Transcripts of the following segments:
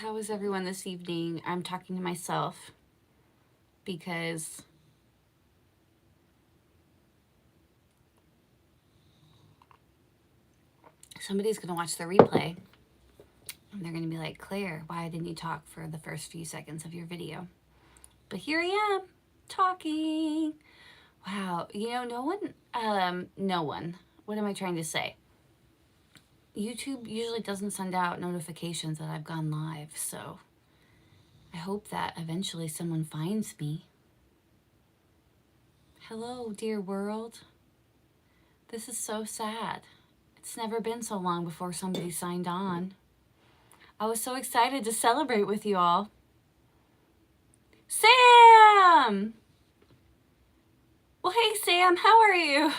How is everyone this evening? I'm talking to myself because somebody's going to watch the replay and they're going to be like, Claire, why didn't you talk for the first few seconds of your video? But here I am talking. Wow. You know, no one. What am I trying to say? YouTube usually doesn't send out notifications that I've gone live, so I hope that eventually someone finds me. Hello, dear world. This is so sad. It's never been so long before somebody signed on. I was so excited to celebrate with you all. Sam! Well, hey, Sam, how are you?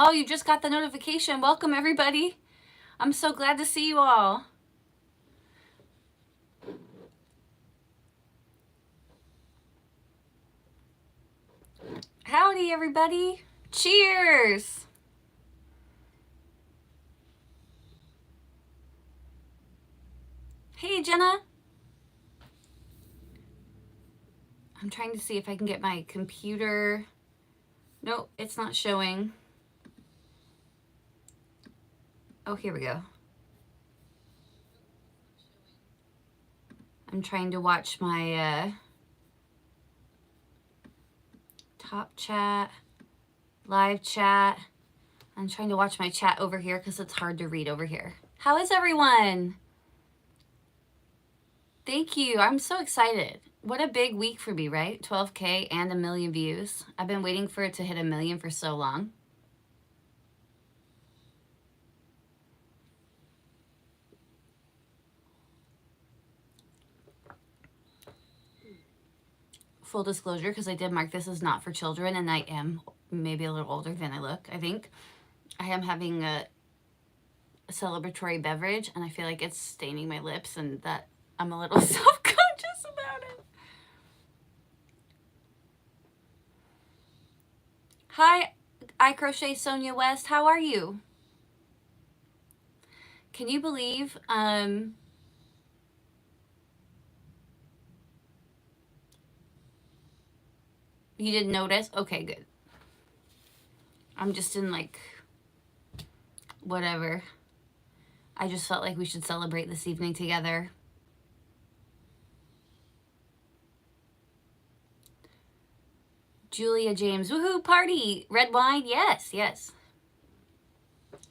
Oh, you just got the notification. Welcome, everybody. I'm so glad to see you all. Howdy, everybody. Cheers. Hey, Jenna. I'm trying to see if I can get my computer. Nope, it's not showing. Oh, here we go. I'm trying to watch my top chat, live chat. I'm trying to watch my chat over here because it's hard to read over here. How is everyone? Thank you. I'm so excited. What a big week for me, right? 12K and 1 million views. I've been waiting for it to hit 1 million for so long. Full disclosure, because I did mark this as not for children, and I am maybe a little older than I look, I think. I am having a celebratory beverage, and I feel like it's staining my lips, and that I'm a little self-conscious about it. Hi, I Crochet Sonia West. How are you? Can you believe you didn't notice? Okay, good. I'm just in like whatever. I just felt like we should celebrate this evening together. Julia James, woohoo, party. Red wine, yes, yes.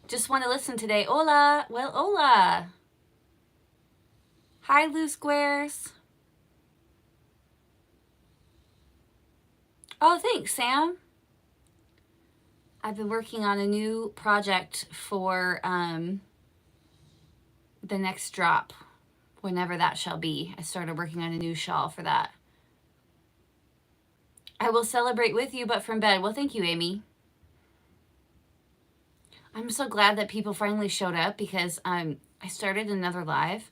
Just want to listen today. Hola, well, hola. Hi, Lou Squares. Oh, thanks, Sam. I've been working on a new project for the next drop, whenever that shall be. I started working on a new shawl for that. I will celebrate with you, but from bed. Well, thank you, Amy. I'm so glad that people finally showed up because I started another live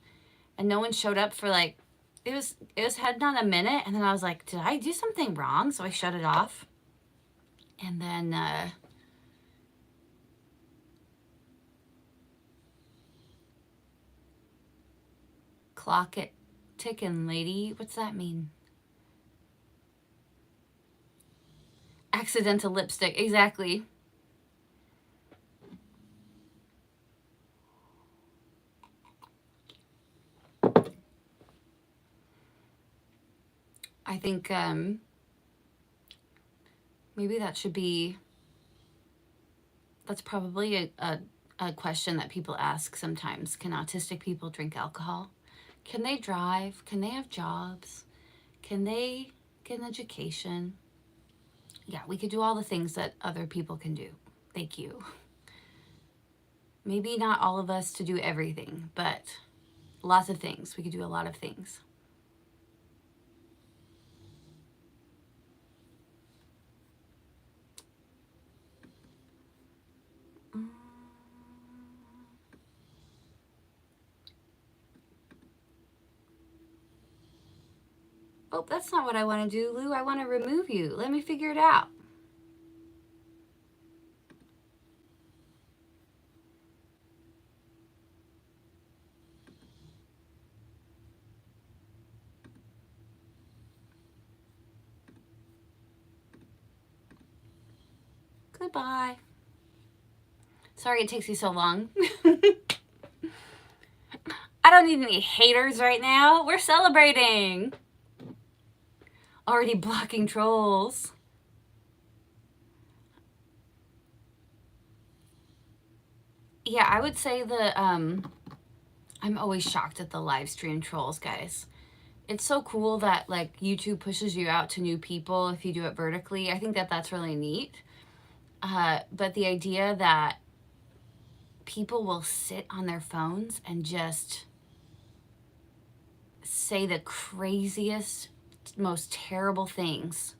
and no one showed up for like, it was heading on a minute, and then I was like, did I do something wrong? So I shut it off. And then clock it ticking, lady. What's that mean? Accidental lipstick, exactly. I think maybe that should be, that's probably a question that people ask sometimes. Can autistic people drink alcohol? Can they drive? Can they have jobs? Can they get an education? Yeah, we could do all the things that other people can do. Thank you. Maybe not all of us to do everything, but lots of things. We could do a lot of things. Oh, that's not what I want to do, Lou. I want to remove you. Let me figure it out. Goodbye. Sorry it takes you so long. I don't need any haters right now. We're celebrating. Already blocking trolls. Yeah, I would say that I'm always shocked at the live stream trolls, guys. It's so cool that like YouTube pushes you out to new people if you do it vertically. I think that that's really neat. But the idea that people will sit on their phones and just say the craziest, most terrible things.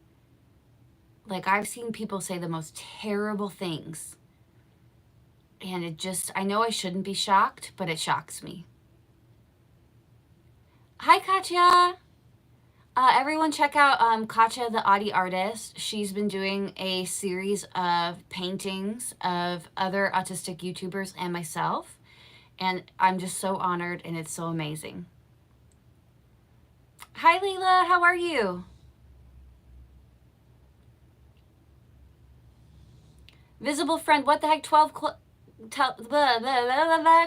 Like I've seen people say the most terrible things. And it just, I know I shouldn't be shocked, but it shocks me. Hi, Katya. Everyone check out Katya, the Audi artist. She's been doing a series of paintings of other autistic YouTubers and myself. And I'm just so honored and it's so amazing. Hi, Leela. How are you? Visible friend. What the heck? 12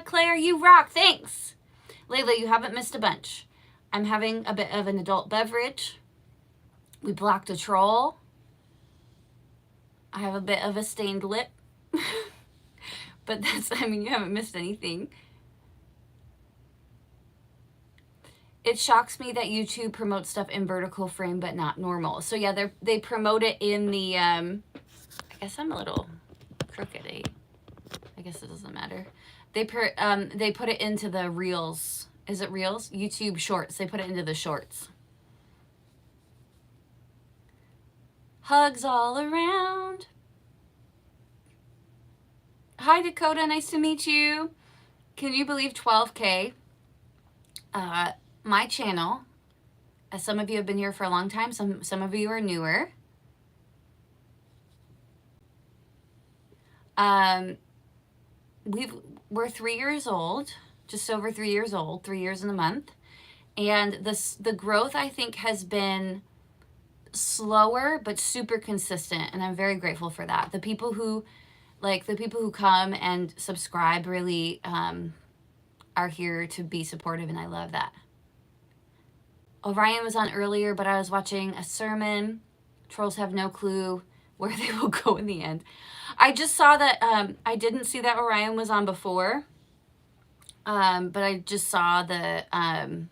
Claire, you rock. Thanks. Layla, you haven't missed a bunch. I'm having a bit of an adult beverage. We blocked a troll. I have a bit of a stained lip. But that's, I mean, you haven't missed anything. It shocks me that YouTube promotes stuff in vertical frame but not normal. So yeah, they promote it in the, I guess I'm a little crooked, eh? I guess it doesn't matter. They put it into the Reels. Is it Reels? YouTube Shorts. They put it into the Shorts. Hugs all around. Hi, Dakota. Nice to meet you. Can you believe 12K? My channel, as some of you have been here for a long time, some of you are newer. We're 3 years old, just over 3 years old, 3 years in a month. And the growth, I think, has been slower, but super consistent. And I'm very grateful for that. The people who come and subscribe really are here to be supportive, and I love that. Orion was on earlier, but I was watching a sermon. Trolls have no clue where they will go in the end. I just saw that, I didn't see that Orion was on before, but I just saw the, on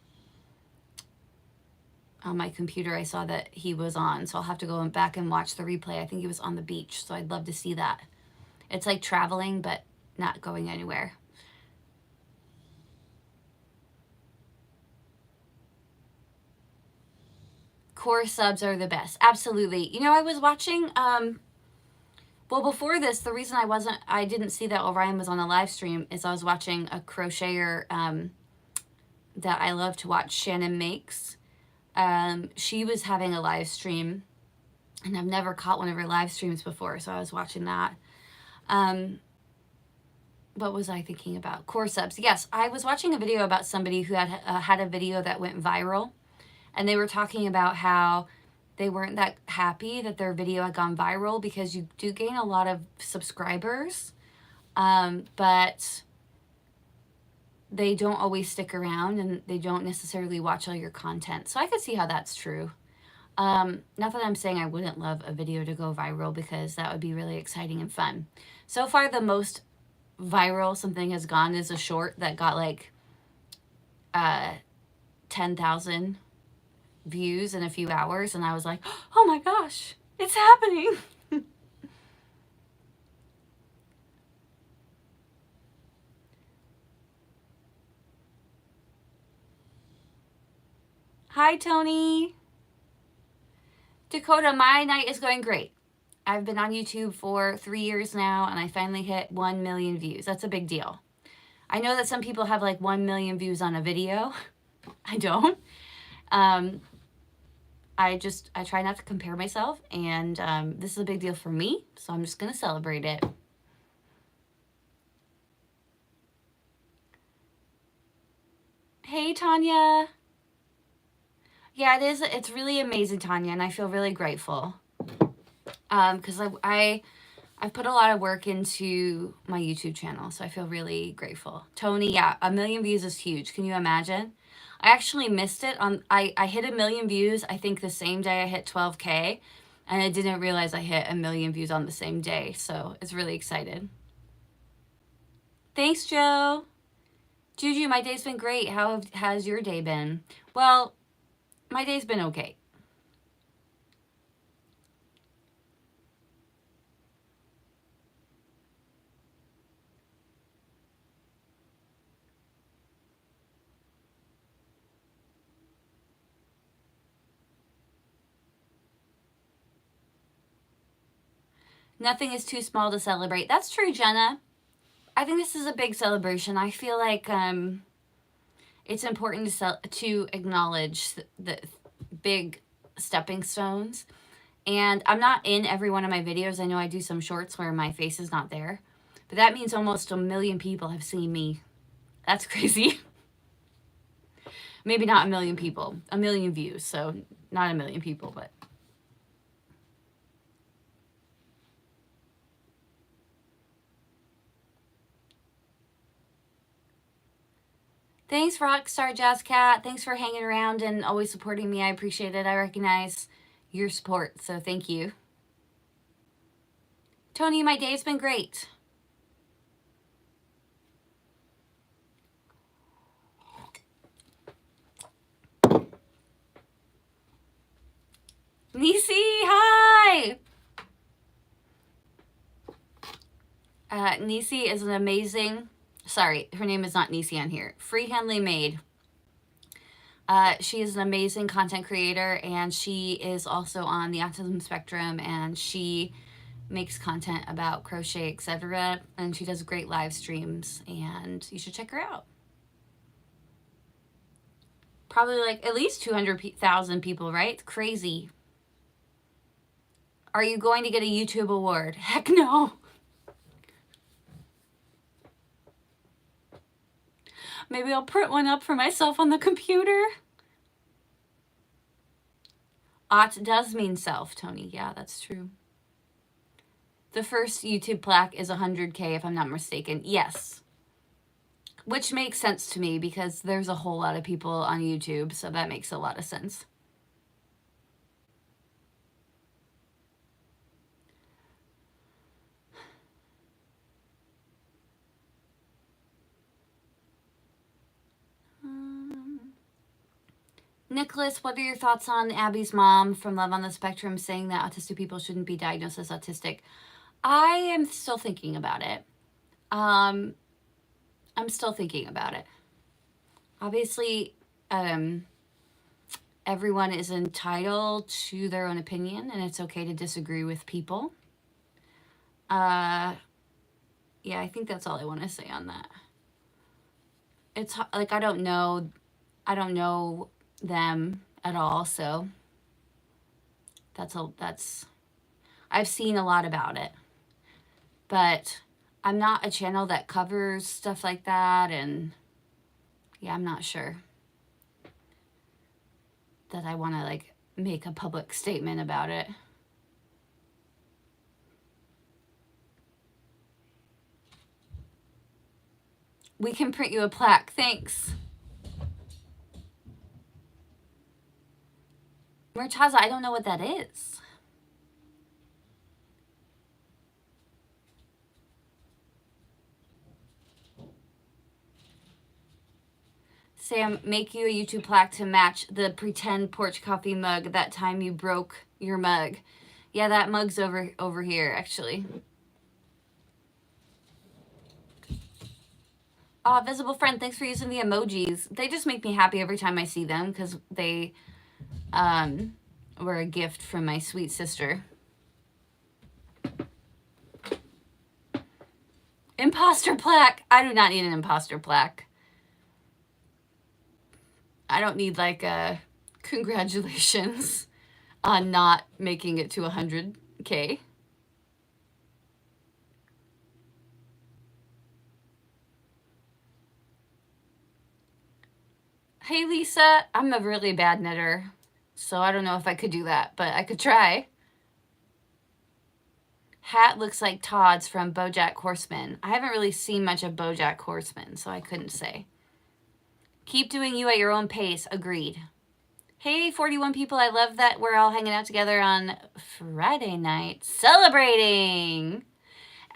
my computer, I saw that he was on, so I'll have to go back and watch the replay. I think he was on the beach, so I'd love to see that. It's like traveling, but not going anywhere. Core subs are the best. Absolutely. You know, I was watching, well, before this, the reason I didn't see that Orion was on a live stream is I was watching a crocheter that I love to watch, Shannon Makes. She was having a live stream, and I've never caught one of her live streams before, so I was watching that. What was I thinking about? Core subs. Yes, I was watching a video about somebody who had a video that went viral, and they were talking about how they weren't that happy that their video had gone viral because you do gain a lot of subscribers, but they don't always stick around and they don't necessarily watch all your content. So I could see how that's true. Not that I'm saying I wouldn't love a video to go viral, because that would be really exciting and fun. So far, the most viral something has gone is a short that got like 10,000 views in a few hours, and I was like, oh my gosh, it's happening. Hi, Tony. Dakota, my night is going great. I've been on YouTube for 3 years now, and I finally hit 1 million views. That's a big deal. I know that some people have like 1 million views on a video. I don't. I try not to compare myself, and this is a big deal for me, so I'm just going to celebrate it. Hey, Tanya. Yeah, it is. It's really amazing, Tanya, and I feel really grateful. Because I've put a lot of work into my YouTube channel, so I feel really grateful. Tony, yeah, 1,000,000 views is huge. Can you imagine? I actually missed it on, I hit 1,000,000 views, I think the same day I hit 12K, and I didn't realize I hit 1,000,000 views on the same day, so it's really excited. Thanks, Joe. Juju, my day's been great. How has your day been? Well, my day's been okay. Nothing is too small to celebrate. That's true, Jenna. I think this is a big celebration. I feel like it's important to acknowledge the big stepping stones. And I'm not in every one of my videos. I know I do some shorts where my face is not there. But that means almost 1,000,000 people have seen me. That's crazy. Maybe not 1,000,000 people. 1,000,000 views. So not 1,000,000 people, but... Thanks, Rockstar Jazz Cat. Thanks for hanging around and always supporting me. I appreciate it. I recognize your support, so thank you. Tony, my day's been great. Nisi, hi! Nisi is an amazing... Sorry, her name is not Nisi on here. Freehandly Made. She is an amazing content creator, and she is also on the autism spectrum, and she makes content about crochet, etc. And she does great live streams, and you should check her out. Probably like at least 200,000 people, right? It's crazy. Are you going to get a YouTube award? Heck no. Maybe I'll print one up for myself on the computer. Aut does mean self, Tony. Yeah, that's true. The first YouTube plaque is 100K, if I'm not mistaken. Yes. Which makes sense to me because there's a whole lot of people on YouTube, so that makes a lot of sense. Nicholas, what are your thoughts on Abby's mom from Love on the Spectrum saying that autistic people shouldn't be diagnosed as autistic? I am still thinking about it. I'm still thinking about it. Obviously, everyone is entitled to their own opinion, and it's okay to disagree with people. Yeah, I think that's all I want to say on that. It's like I don't know them at all, so that's I've seen a lot about it, but I'm not a channel that covers stuff like that, and yeah, I'm not sure that I want to like make a public statement about it. We can print you a plaque. Thanks. Murtaza, I don't know what that is. Sam, make you a YouTube plaque to match the pretend porch coffee mug that time you broke your mug. Yeah, that mug's over here, actually. Oh, Visible Friend, thanks for using the emojis. They just make me happy every time I see them because they were a gift from my sweet sister. Imposter plaque. I do not need an imposter plaque. I don't need like a congratulations on not making it to 100K. Hey, Lisa, I'm a really bad knitter, so I don't know if I could do that, but I could try. Hat looks like Todd's from BoJack Horseman. I haven't really seen much of BoJack Horseman, so I couldn't say. Keep doing you at your own pace. Agreed. Hey, 41 people. I love that we're all hanging out together on Friday night, celebrating.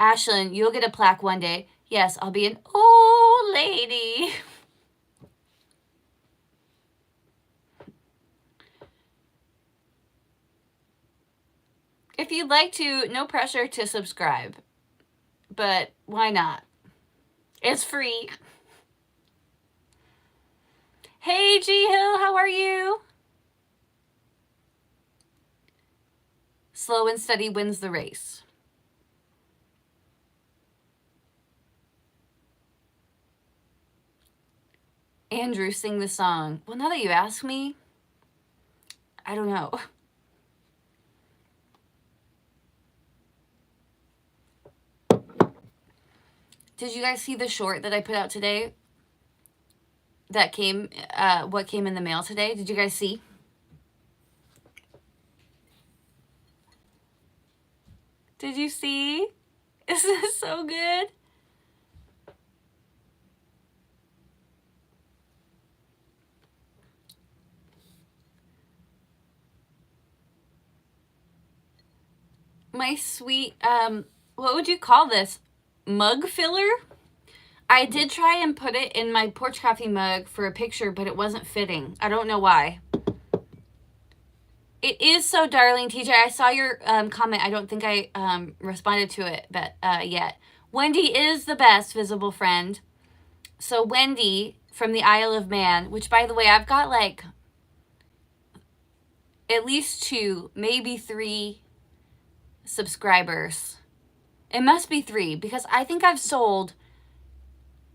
Ashlyn, you'll get a plaque one day. Yes, I'll be an old lady. If you'd like to, no pressure to subscribe. But why not? It's free. Hey, G Hill, how are you? Slow and steady wins the race. Andrew, sing the song. Well, now that you ask me, I don't know. Did you guys see the short that I put out today? That came, what came in the mail today? Did you guys see? Did you see? Isn't this so good? My sweet, what would you call this? Mug filler? I did try and put it in my porch coffee mug for a picture, but it wasn't fitting. I don't know why. It is so darling, TJ. I saw your comment. I don't think I responded to it but yet. Wendy is the best visible friend. So Wendy from the Isle of Man, which by the way, I've got like at least 2, maybe 3 subscribers. It must be 3 because I think I've sold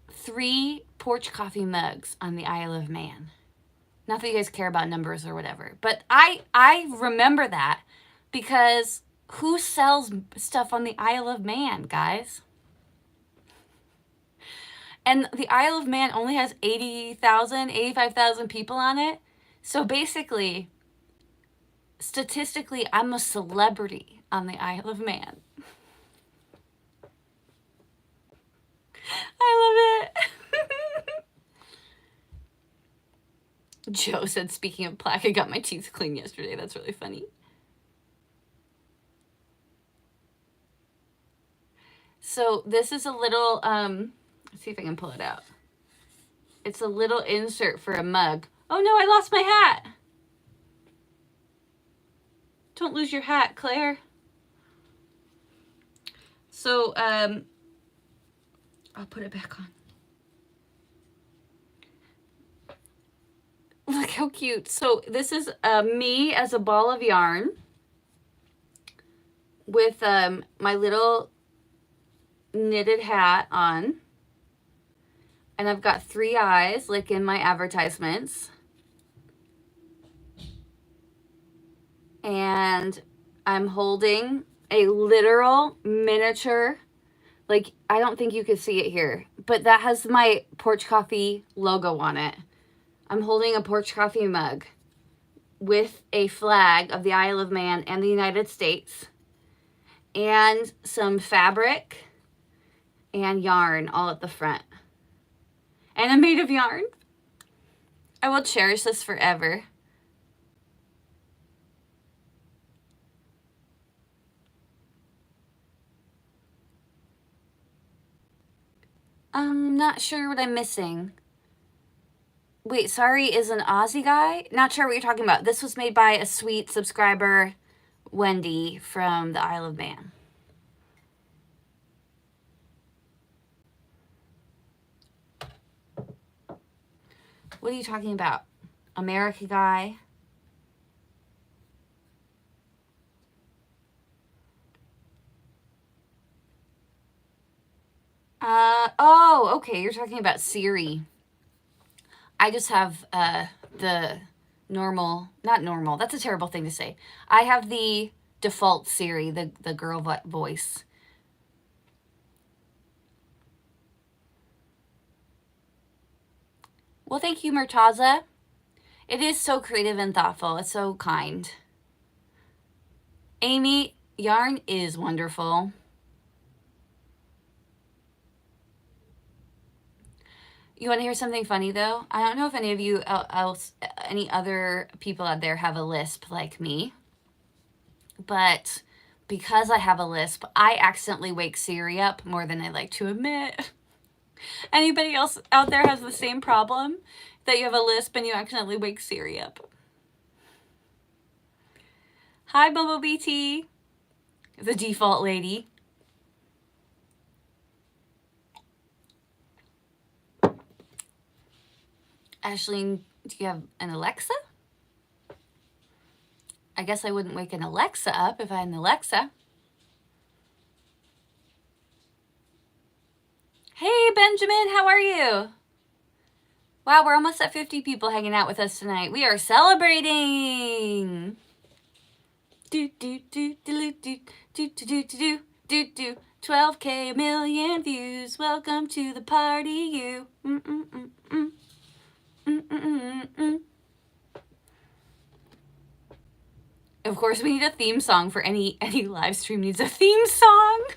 3 porch coffee mugs on the Isle of Man. Not that you guys care about numbers or whatever, but I remember that because who sells stuff on the Isle of Man, guys? And the Isle of Man only has 80,000, 85,000 people on it. So basically, statistically, I'm a celebrity on the Isle of Man. I love it. Joe said, speaking of plaque, I got my teeth cleaned yesterday. That's really funny. So this is a little, let's see if I can pull it out. It's a little insert for a mug. Oh no, I lost my hat. Don't lose your hat, Claire. So, I'll put it back on. Look how cute. So this is me as a ball of yarn with my little knitted hat on. And I've got 3 eyes like in my advertisements. And I'm holding a literal miniature, like I don't think you can see it here, but that has my Porch Coffee logo on it. I'm holding a Porch Coffee mug with a flag of the Isle of Man and the United States and some fabric and yarn all at the front. And I'm made of yarn. I will cherish this forever. I'm not sure what I'm missing. Wait, sorry is an Aussie guy? Not sure what you're talking about. This was made by a sweet subscriber, Wendy, from the Isle of Man. What are you talking about? America guy? Oh, okay. You're talking about Siri. I just have the normal, not normal. That's a terrible thing to say. I have the default Siri, the girl voice. Well, thank you, Murtaza. It is so creative and thoughtful. It's so kind. Amy, Yarn is wonderful. You want to hear something funny though? I don't know if any of you any other people out there have a lisp like me, but because I have a lisp, I accidentally wake Siri up more than I like to admit. Anybody else out there has the same problem? That you have a lisp and you accidentally wake Siri up? Hi, Bumblebee T, the default lady. Ashleen, do you have an Alexa? I guess I wouldn't wake an Alexa up if I had an Alexa. Hey, Benjamin, how are you? Wow, we're almost at 50 people hanging out with us tonight. We are celebrating. Do, do, do, do, do, do, do, do, do, do, do. 12K, a million views. Welcome to the party, you. Of course, we need a theme song for any live stream needs a theme song.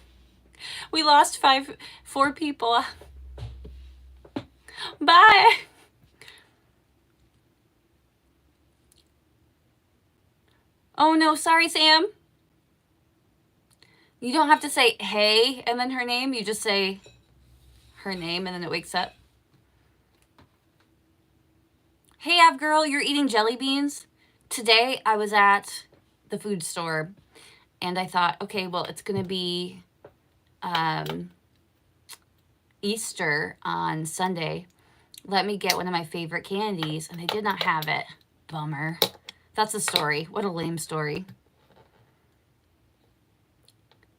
We lost 4 people. Bye. Oh no, sorry, Sam. You don't have to say hey and then her name. You just say her name and then it wakes up. Hey, Av girl, you're eating jelly beans? Today I was at the food store and I thought, okay, well, it's going to be Easter on Sunday. Let me get one of my favorite candies, and they did not have it. Bummer. That's a story. What a lame story.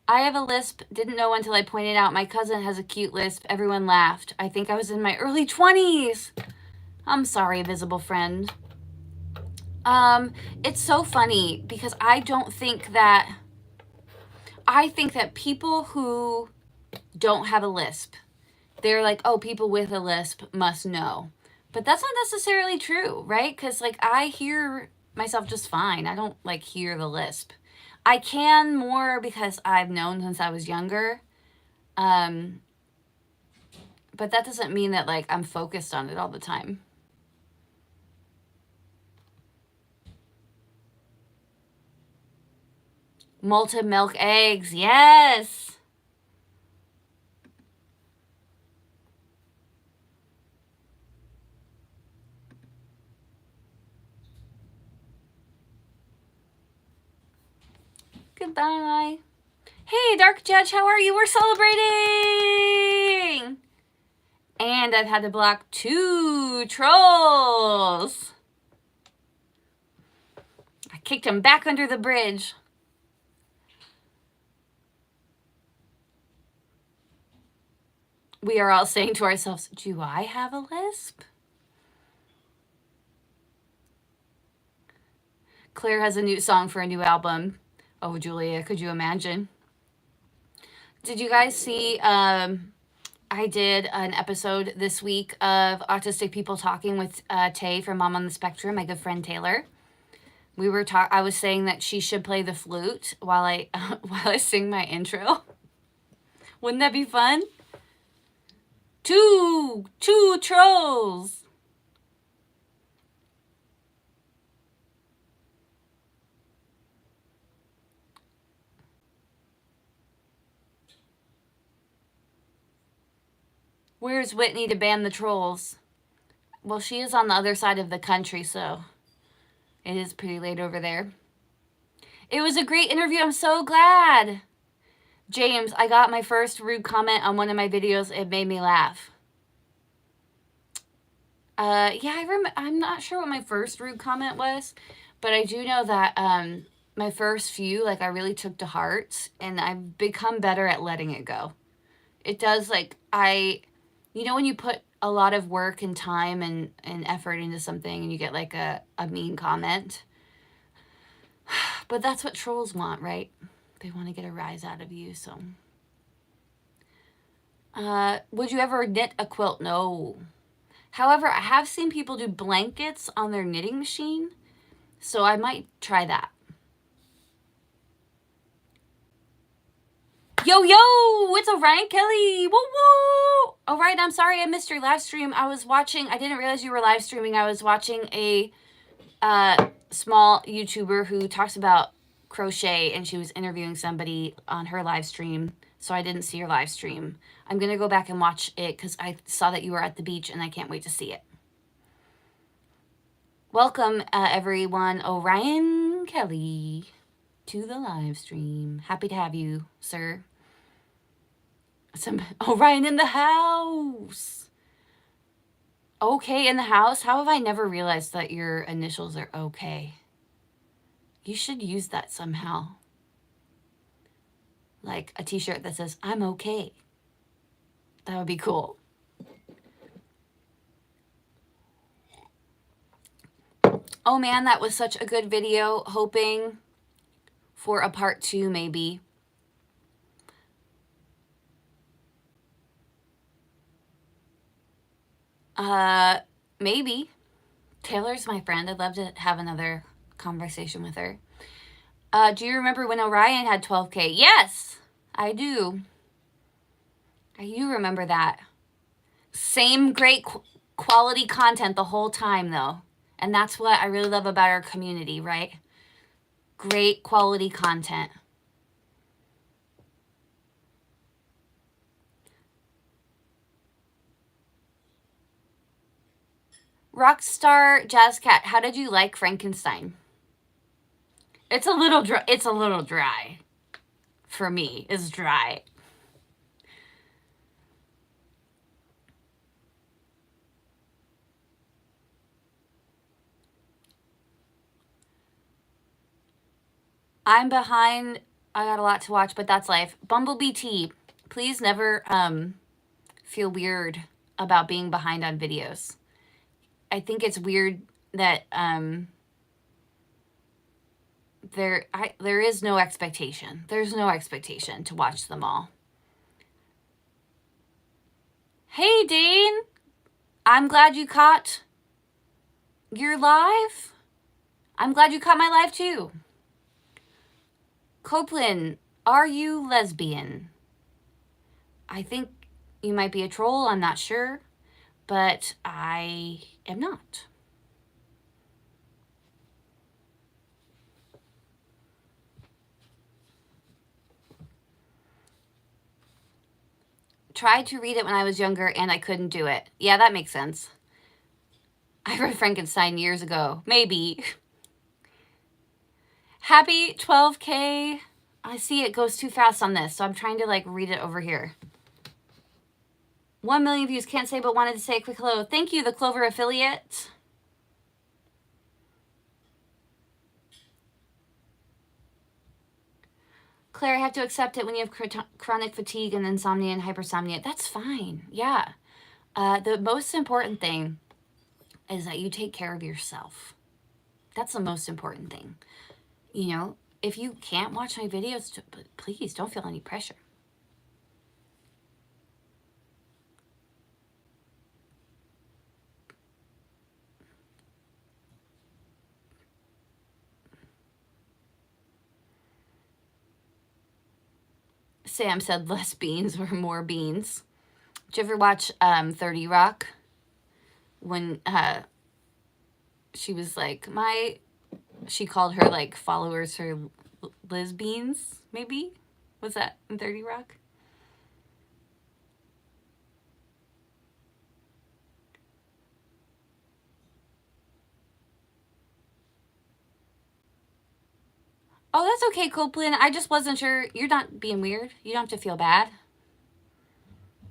I have a lisp. Didn't know until I pointed out my cousin has a cute lisp. Everyone laughed. I think I was in my early 20s. I'm sorry, visible friend. It's so funny because I think that people who don't have a lisp, they're like, oh, people with a lisp must know. But that's not necessarily true, right? Because, like, I hear myself just fine. I don't, like, hear the lisp. I can more because I've known since I was younger. But that doesn't mean that, like, I'm focused on it all the time. Malted milk eggs, yes! Goodbye. Hey, Dark Judge, how are you? We're celebrating! And I've had to block 2 trolls. I kicked them back under the bridge. We are all saying to ourselves, do I have a lisp? Claire has a new song for a new album. Oh, Julia, could you imagine? Did you guys see, I did an episode this week of Autistic People Talking with Tay from Mom on the Spectrum, my good friend Taylor. I was saying that she should play the flute while I sing my intro. Wouldn't that be fun? Two trolls. Where's Whitney to ban the trolls? Well, she is on the other side of the country, so it is pretty late over there. It was a great interview. I'm so glad. James, I got my first rude comment on one of my videos. It made me laugh. Yeah, I'm not sure what my first rude comment was, but I do know that my first few, like, I really took to heart, and I've become better at letting it go. It does, like, you know when you put a lot of work and time and effort into something and you get, like, a mean comment? But that's what trolls want, right? They want to get a rise out of you, so. Would you ever knit a quilt? No. However, I have seen people do blankets on their knitting machine, so I might try that. Yo, yo, it's Orion Kelly. Woo, woo. Orion, I'm sorry I missed your live stream. I didn't realize you were live streaming. I was watching a small YouTuber who talks about crochet, and she was interviewing somebody on her live stream. So I didn't see your live stream. I'm going to go back and watch it because I saw that you were at the beach and I can't wait to see it. Welcome, everyone. Orion Kelly to the live stream. Happy to have you, sir. Orion in the house. Okay in the house. How have I never realized that your initials are okay? You should use that somehow. Like a t-shirt that says, I'm okay. That would be cool. Oh man, that was such a good video. Hoping for a part 2 maybe. Maybe. Taylor's my friend. I'd love to have another conversation with her. Do you remember when Orion had 12K? Yes, I do. I do remember that. Same great quality content the whole time, though. And that's what I really love about our community, right? Great quality content. Rockstar Jazz Cat, how did you like Frankenstein? It's a little dry. It's a little dry. For me, it's dry. I'm behind. I got a lot to watch, but that's life. Bumblebee T, please never feel weird about being behind on videos. I think it's weird that there is no expectation. There's no expectation to watch them all. Hey, Dane. I'm glad you caught your live. I'm glad you caught my live too. Copeland, are you lesbian? I think you might be a troll. I'm not sure, but I am not. Tried to read it when I was younger and I couldn't do it. Yeah, that makes sense. I read Frankenstein years ago. Maybe. Happy 12K. I see it goes too fast on this, so I'm trying to like read it over here. 1 million views. Can't say but wanted to say a quick hello. Thank you, the Clover affiliate. Claire, I have to accept it when you have chronic fatigue and insomnia and hypersomnia. That's fine. Yeah. The most important thing is that you take care of yourself. That's the most important thing. You know, if you can't watch my videos, please don't feel any pressure. Sam said less beans or more beans. Did you ever watch 30 Rock? When she was like, she called her like followers her lesbians, maybe? Was that in 30 Rock? Oh, that's okay, Copeland. I just wasn't sure. You're not being weird. You don't have to feel bad.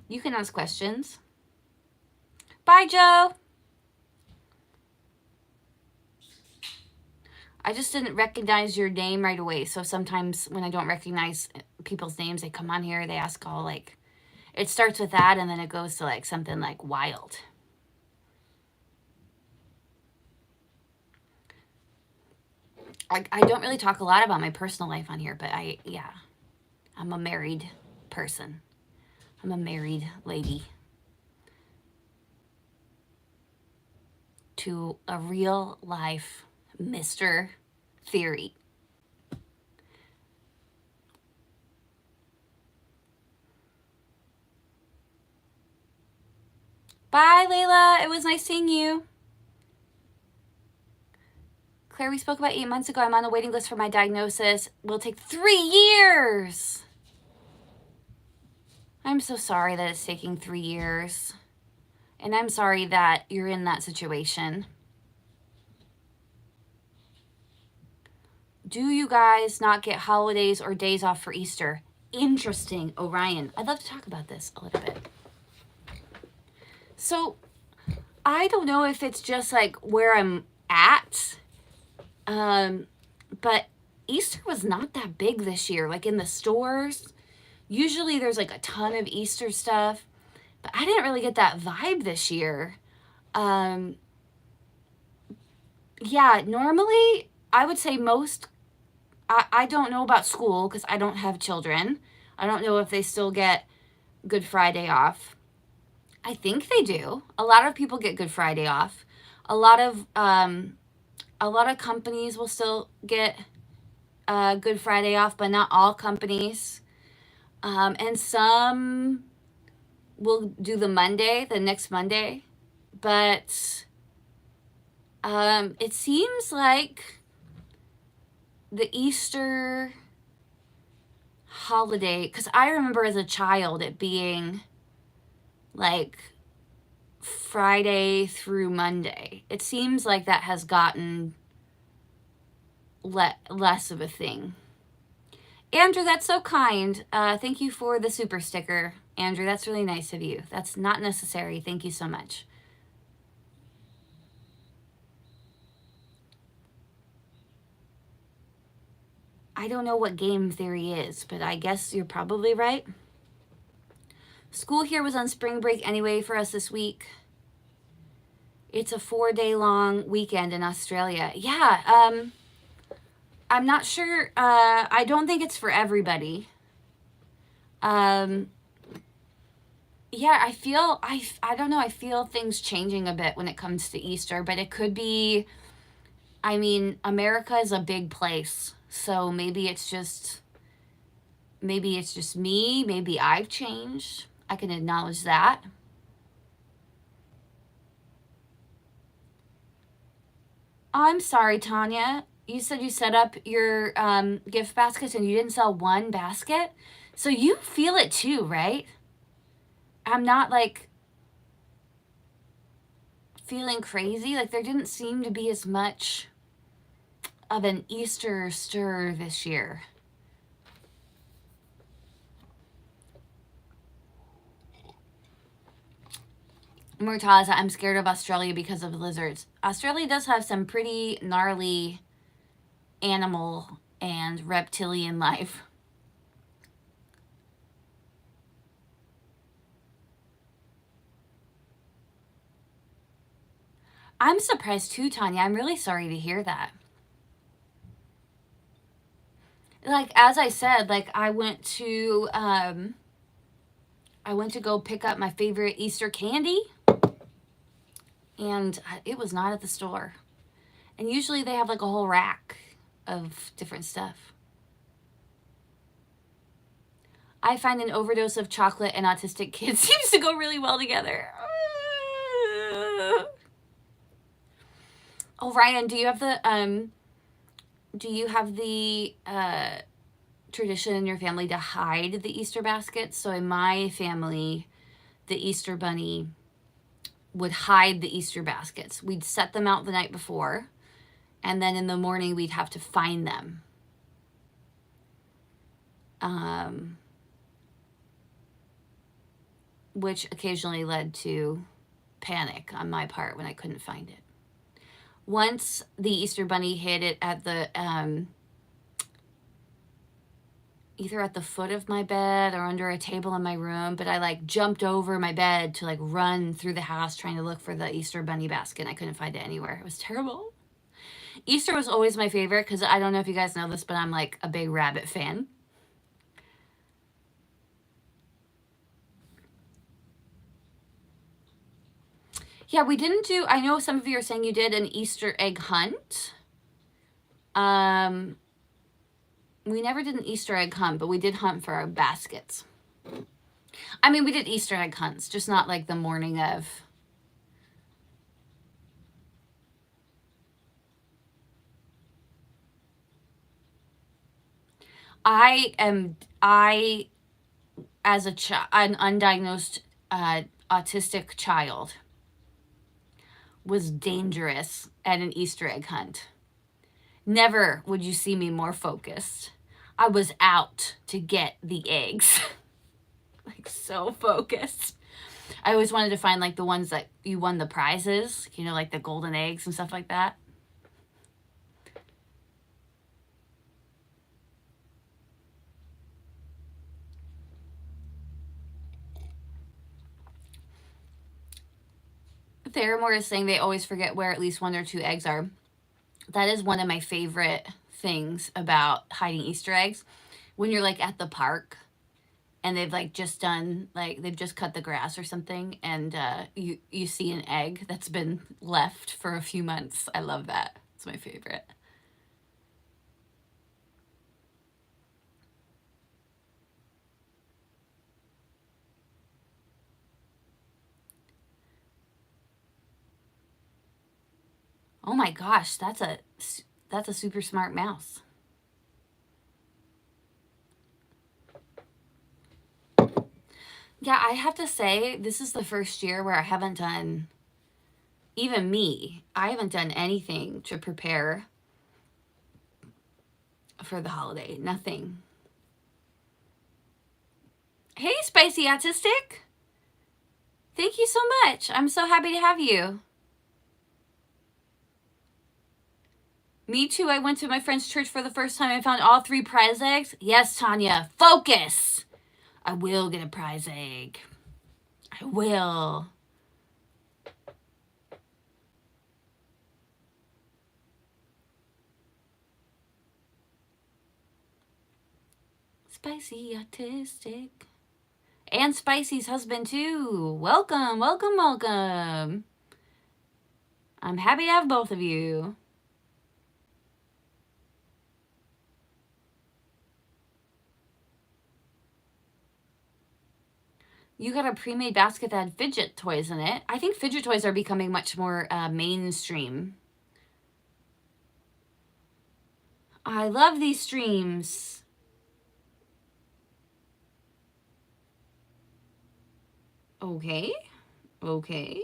You can ask questions. Bye, Joe. I just didn't recognize your name right away. So sometimes when I don't recognize people's names, they come on here, they ask all like, it starts with that and then it goes to like something like wild. I don't really talk a lot about my personal life on here, but I'm a married person. I'm a married lady to a real life Mr. Theory. Bye, Layla. It was nice seeing you. Claire, we spoke about 8 months ago. I'm on the waiting list for my diagnosis. Will take 3 years. I'm so sorry that it's taking 3 years. And I'm sorry that you're in that situation. Do you guys not get holidays or days off for Easter? Interesting, Orion. I'd love to talk about this a little bit. So, I don't know if it's just like where I'm at, but Easter was not that big this year. Like in the stores, usually there's like a ton of Easter stuff, but I didn't really get that vibe this year. Yeah, normally I would say most, I don't know about school because I don't have children. I don't know if they still get Good Friday off. I think they do. A lot of people get Good Friday off. A lot of companies will still get Good Friday off, but not all companies. And some will do the next Monday. But it seems like the Easter holiday, because I remember as a child it being like Friday through Monday. It seems like that has gotten less of a thing. Andrew, that's so kind. Thank you for the super sticker. Andrew, that's really nice of you. That's not necessary. Thank you so much. I don't know what game theory is, but I guess you're probably right. School here was on spring break anyway for us this week. It's a 4-day long weekend in Australia. Yeah, I'm not sure. I don't think it's for everybody. Yeah, I feel, I don't know, I feel things changing a bit when it comes to Easter, but it could be, I mean, America is a big place, so maybe it's just me, maybe I've changed. I can acknowledge that. I'm sorry, Tanya. You said you set up your gift baskets and you didn't sell one basket? So you feel it too, right? I'm not like feeling crazy. Like there didn't seem to be as much of an Easter stir this year. Murtaza, I'm scared of Australia because of lizards. Australia does have some pretty gnarly animal and reptilian life. I'm surprised too, Tanya. I'm really sorry to hear that. Like, as I said, like I went to go pick up my favorite Easter candy, and it was not at the store. And usually they have like a whole rack of different stuff. I find an overdose of chocolate and autistic kids seems to go really well together. Oh, Ryan, do you have the tradition in your family to hide the Easter baskets? So in my family, the Easter bunny would hide the Easter baskets. We'd set them out the night before, and then in the morning we'd have to find them. Which occasionally led to panic on my part when I couldn't find it. Once the Easter bunny hid it at the either at the foot of my bed or under a table in my room, but I like jumped over my bed to like run through the house trying to look for the Easter bunny basket. I couldn't find it anywhere. It was terrible. Easter was always my favorite because I don't know if you guys know this, but I'm like a big rabbit fan. Yeah, we didn't do, I know some of you are saying you did an Easter egg hunt. We never did an Easter egg hunt, but we did hunt for our baskets. I mean, we did Easter egg hunts, just not like the morning of I as an undiagnosed autistic child was dangerous at an Easter egg hunt. Never would you see me more focused. I was out to get the eggs. Like, so focused. I always wanted to find like the ones that you won the prizes, you know, like the golden eggs and stuff like that. Theramore is saying they always forget where at least 1 or 2 eggs are. That is one of my favorite things about hiding Easter eggs. When you're like at the park and they've like just done, like they've just cut the grass or something, and you see an egg that's been left for a few months. I love that. It's my favorite. Oh my gosh, that's a super smart mouse. Yeah, I have to say, this is the first year where I haven't done, even me, I haven't done anything to prepare for the holiday. Nothing. Hey, Spicy Autistic. Thank you so much. I'm so happy to have you. Me too. I went to my friend's church for the first time and found all 3 prize eggs. Yes, Tanya, focus. I will get a prize egg. I will. Spicy Autistic. And Spicy's husband too. Welcome, welcome, welcome. I'm happy to have both of you. You got a pre-made basket that had fidget toys in it. I think fidget toys are becoming much more mainstream. I love these streams. Okay. Okay.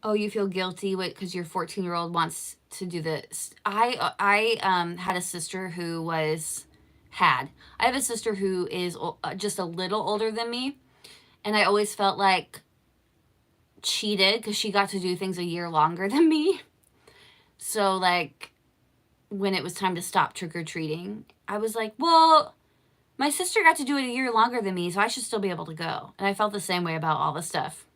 Oh, you feel guilty because your 14-year-old wants to do this. I had a sister who was I have a sister who is just a little older than me, and I always felt like cheated because she got to do things a year longer than me. So like when it was time to stop trick-or-treating, I was like, well, my sister got to do it a year longer than me, so I should still be able to go. And I felt the same way about all the stuff.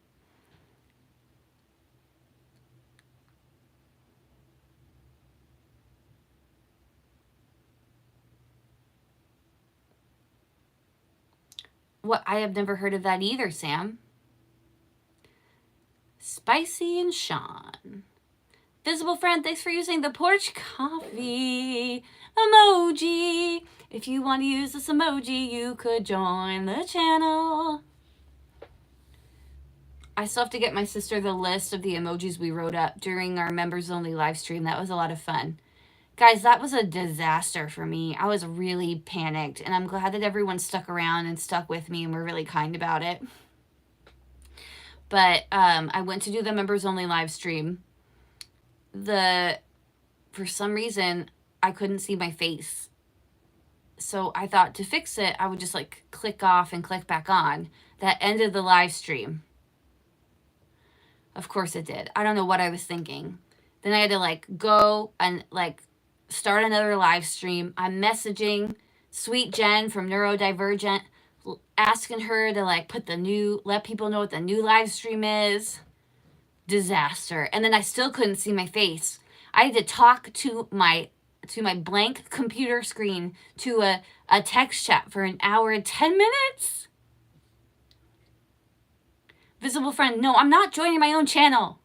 What? I have never heard of that either, Sam. Spicy and Sean. Visible friend, thanks for using the porch coffee emoji. If you want to use this emoji, you could join the channel. I still have to get my sister the list of the emojis we wrote up during our members only live stream. That was a lot of fun. Guys, that was a disaster for me. I was really panicked, and I'm glad that everyone stuck around and stuck with me and were really kind about it. But I went to do the members only live stream. For some reason, I couldn't see my face. So I thought to fix it, I would just like click off and click back on. That ended the live stream. Of course it did. I don't know what I was thinking. Then I had to like go and like start another live stream. I'm messaging Sweet Jen from Neurodivergent, asking her to like let people know what the new live stream is. Disaster. And then I still couldn't see my face. I had to talk to my blank computer screen to a text chat for an hour and 10 minutes. Visible friend, no, I'm not joining my own channel.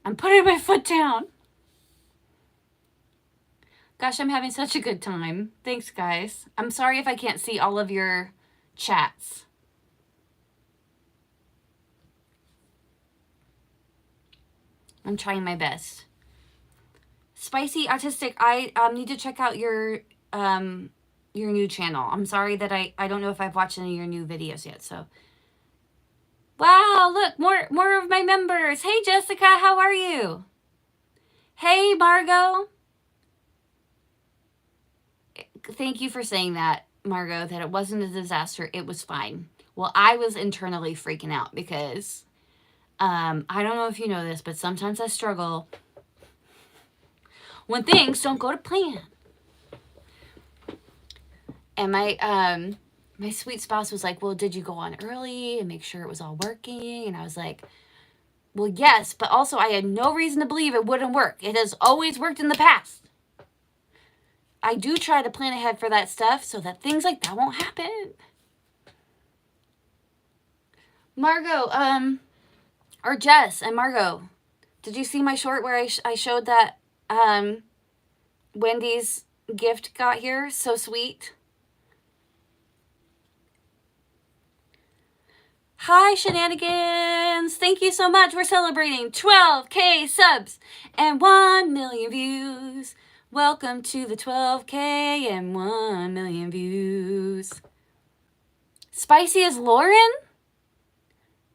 I'm putting my foot down. Gosh, I'm having such a good time. Thanks, guys. I'm sorry if I can't see all of your chats. I'm trying my best. Spicy Autistic, I need to check out your new channel. I'm sorry that I don't know if I've watched any of your new videos yet, so. Wow, look, more of my members. Hey, Jessica, how are you? Hey, Margot. Thank you for saying that, Margot, that it wasn't a disaster. It was fine. Well, I was internally freaking out because I don't know if you know this, but sometimes I struggle when things don't go to plan. And my sweet spouse was like, well, did you go on early and make sure it was all working? And I was like, well, yes, but also I had no reason to believe it wouldn't work. It has always worked in the past. I do try to plan ahead for that stuff so that things like that won't happen. Margot, or Jess and Margot, did you see my short where I showed that Wendy's gift got here? So sweet. Hi, Shenanigans. Thank you so much. We're celebrating 12K subs and 1 million views. Welcome to the 12K and 1 million views. Spicy as Lauren?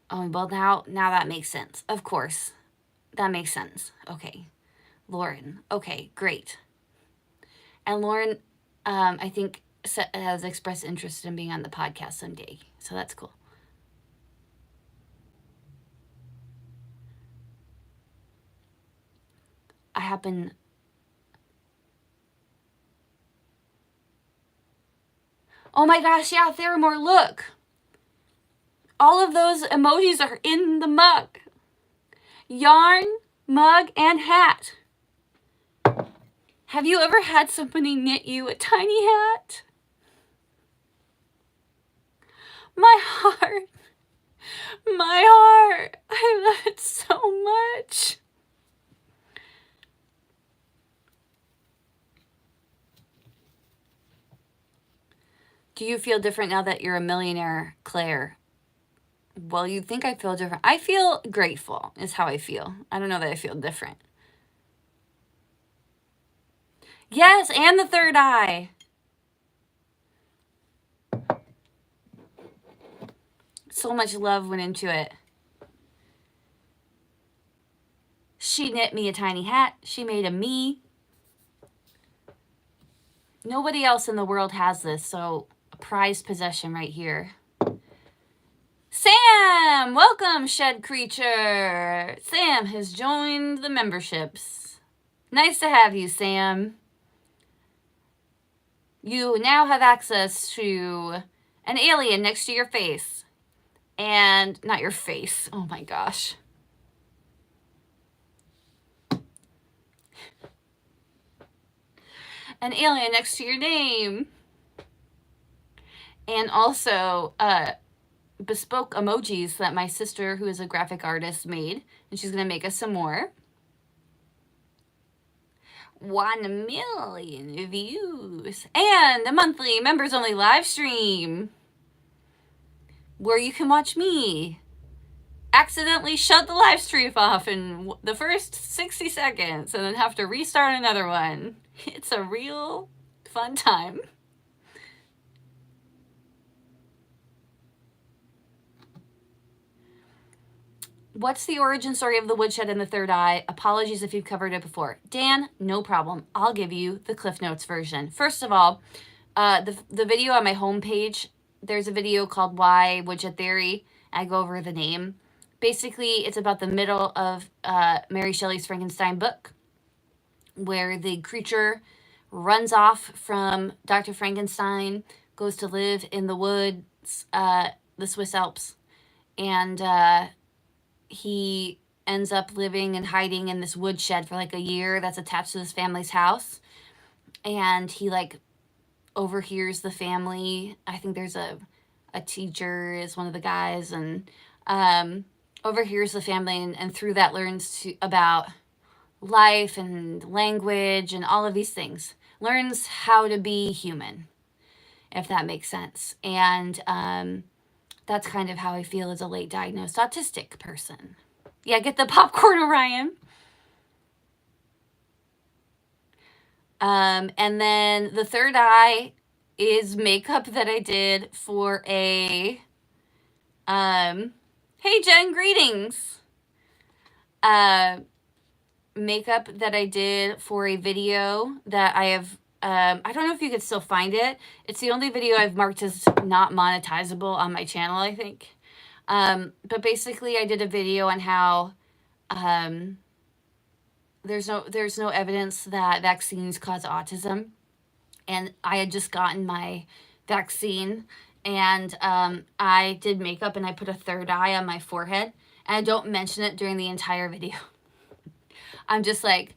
Oh, well, now that makes sense. Of course. That makes sense. Okay. Lauren. Okay, great. And Lauren, I think, has expressed interest in being on the podcast someday. So that's cool. I happen... Oh my gosh, yeah, Theramore, look. All of those emojis are in the mug. Yarn, mug, and hat. Have you ever had somebody knit you a tiny hat? My heart. My heart. I love it so much. Do you feel different now that you're a millionaire, Claire? Well, you think I feel different. I feel grateful is how I feel. I don't know that I feel different. Yes, and the third eye. So much love went into it. She knit me a tiny hat. She made a me. Nobody else in the world has this, so a prized possession right here. Sam! Welcome, Shed Creature! Sam has joined the memberships. Nice to have you, Sam. You now have access to an alien next to your face. And not your face. Oh my gosh. An alien next to your name. And also bespoke emojis that my sister, who is a graphic artist, made. And she's going to make us some more. 1 million views. And a monthly members only live stream where you can watch me accidentally shut the live stream off in the first 60 seconds and then have to restart another one. It's a real fun time. What's the origin story of the woodshed and the third eye? Apologies if you've covered it before. Dan, no problem. I'll give you the Cliff Notes version. First of all, the video on my homepage, there's a video called Why Woodshed Theory. I go over the name. Basically, it's about the middle of Mary Shelley's Frankenstein book, where the creature runs off from Dr. Frankenstein, goes to live in the woods, the Swiss Alps, and he ends up living and hiding in this woodshed for like a year that's attached to his family's house. And he like overhears the family. I think there's a teacher is one of the guys, and overhears the family, and through that learns about life and language and all of these things. Learns how to be human, if that makes sense. And that's kind of how I feel as a late diagnosed autistic person. Yeah, get the popcorn, Orion. And then the third eye is makeup that I did for a, hey Jen, greetings. Makeup that I did for a video that I have, I don't know if you could still find it. It's the only video I've marked as not monetizable on my channel, I think. But basically I did a video on how, there's no evidence that vaccines cause autism. And I had just gotten my vaccine, and I did makeup and I put a third eye on my forehead, and I don't mention it during the entire video. I'm just like,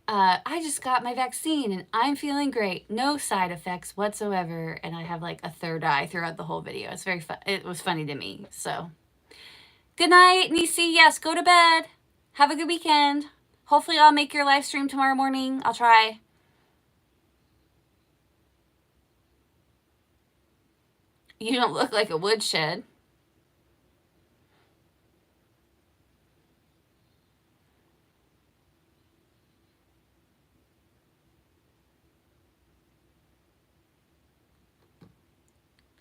I just got my vaccine and I'm feeling great. No side effects whatsoever. And I have like a third eye throughout the whole video. It's very fun. It was funny to me. So good night, Nisi. Yes, go to bed. Have a good weekend. Hopefully I'll make your live stream tomorrow morning. I'll try. You don't look like a woodshed.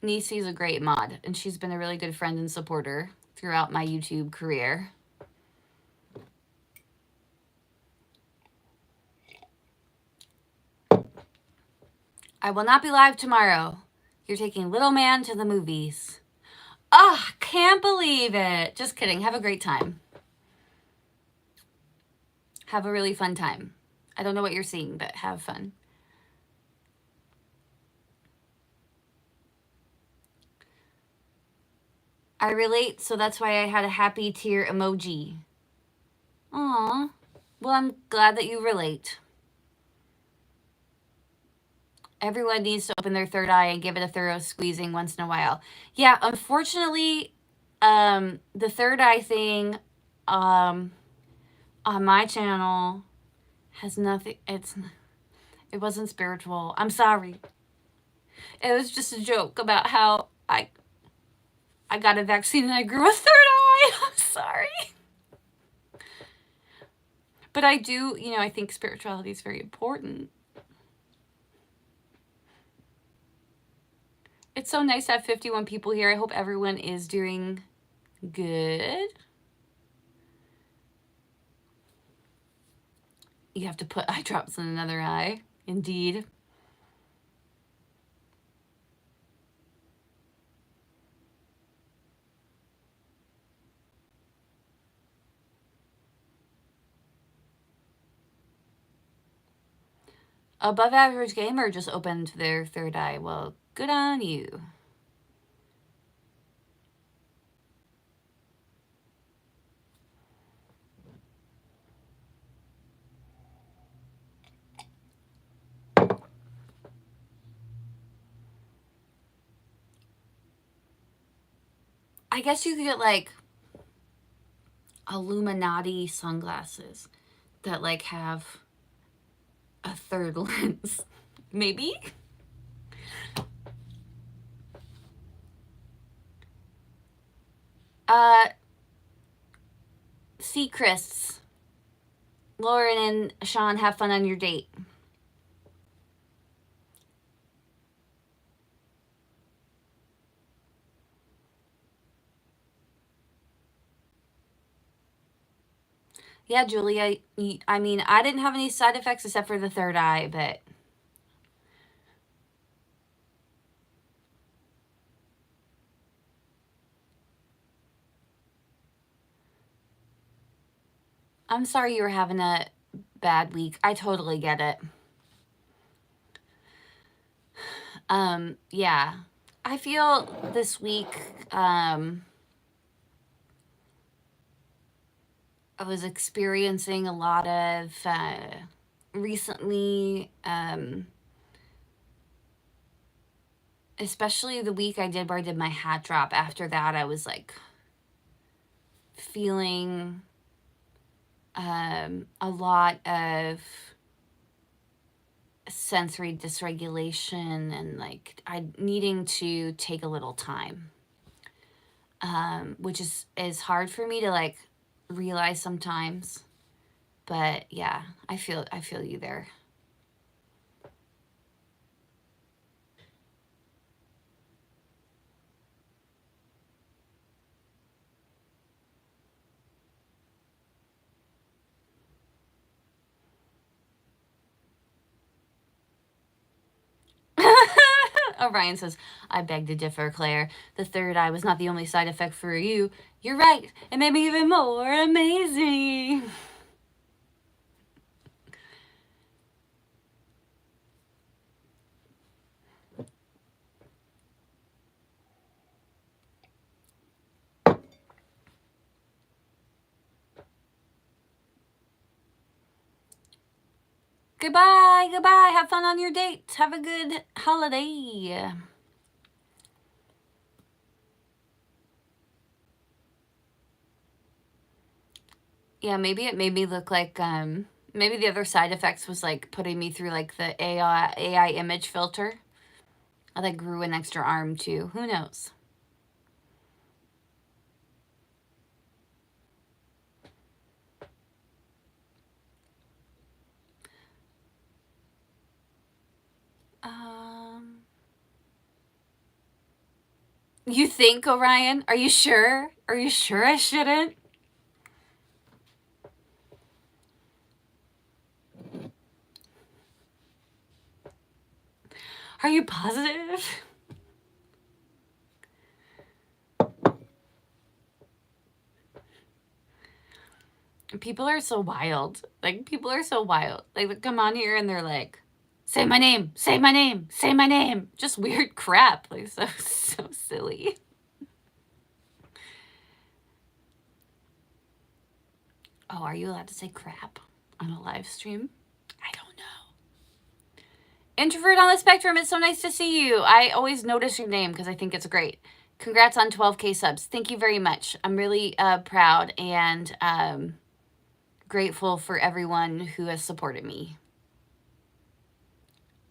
Nisi's a great mod, and she's been a really good friend and supporter throughout my YouTube career. I will not be live tomorrow. You're taking little man to the movies. Ah, can't believe it. Just kidding. Have a great time. Have a really fun time. I don't know what you're seeing, but have fun. I relate, so that's why I had a happy tear emoji. Aw. Well, I'm glad that you relate. Everyone needs to open their third eye and give it a thorough squeezing once in a while. Yeah, unfortunately, the third eye thing on my channel has nothing, it wasn't spiritual. I'm sorry. It was just a joke about how I got a vaccine and I grew a third eye. I'm sorry. But I do, you know, I think spirituality is very important. It's so nice to have 51 people here. I hope everyone is doing good. You have to put eye drops in another eye. Indeed. Above average gamer just opened their third eye. Well, good on you. I guess you could get like Illuminati sunglasses that like have a third lens. Maybe? See Chris. Lauren and Sean, have fun on your date. Yeah, Julia, I mean, I didn't have any side effects except for the third eye, but I'm sorry you were having a bad week. I totally get it. Yeah. I feel this week, I was experiencing a lot of, recently, especially the week I did where I did my hat drop. After that, I was like feeling a lot of sensory dysregulation and like I needing to take a little time, which is hard for me to like realize sometimes. But yeah, I feel you there. Orion says, I beg to differ, Claire. The third eye was not the only side effect for you. You're right. It made me even more amazing. Goodbye, goodbye. Have fun on your date. Have a good holiday. Yeah, maybe it made me look like, maybe the other side effects was like putting me through like the AI image filter. I like grew an extra arm too. Who knows? You think, Orion? Are you sure? Are you sure I shouldn't? Are you positive? People are so wild. Like, people are so wild. Like, they come on here and they're like, say my name, say my name, say my name. Just weird crap. Like, so silly. Oh, are you allowed to say crap on a live stream? I don't know. Introvert on the spectrum, it's so nice to see you. I always notice your name because I think it's great. Congrats on 12K subs. Thank you very much. I'm really proud and grateful for everyone who has supported me.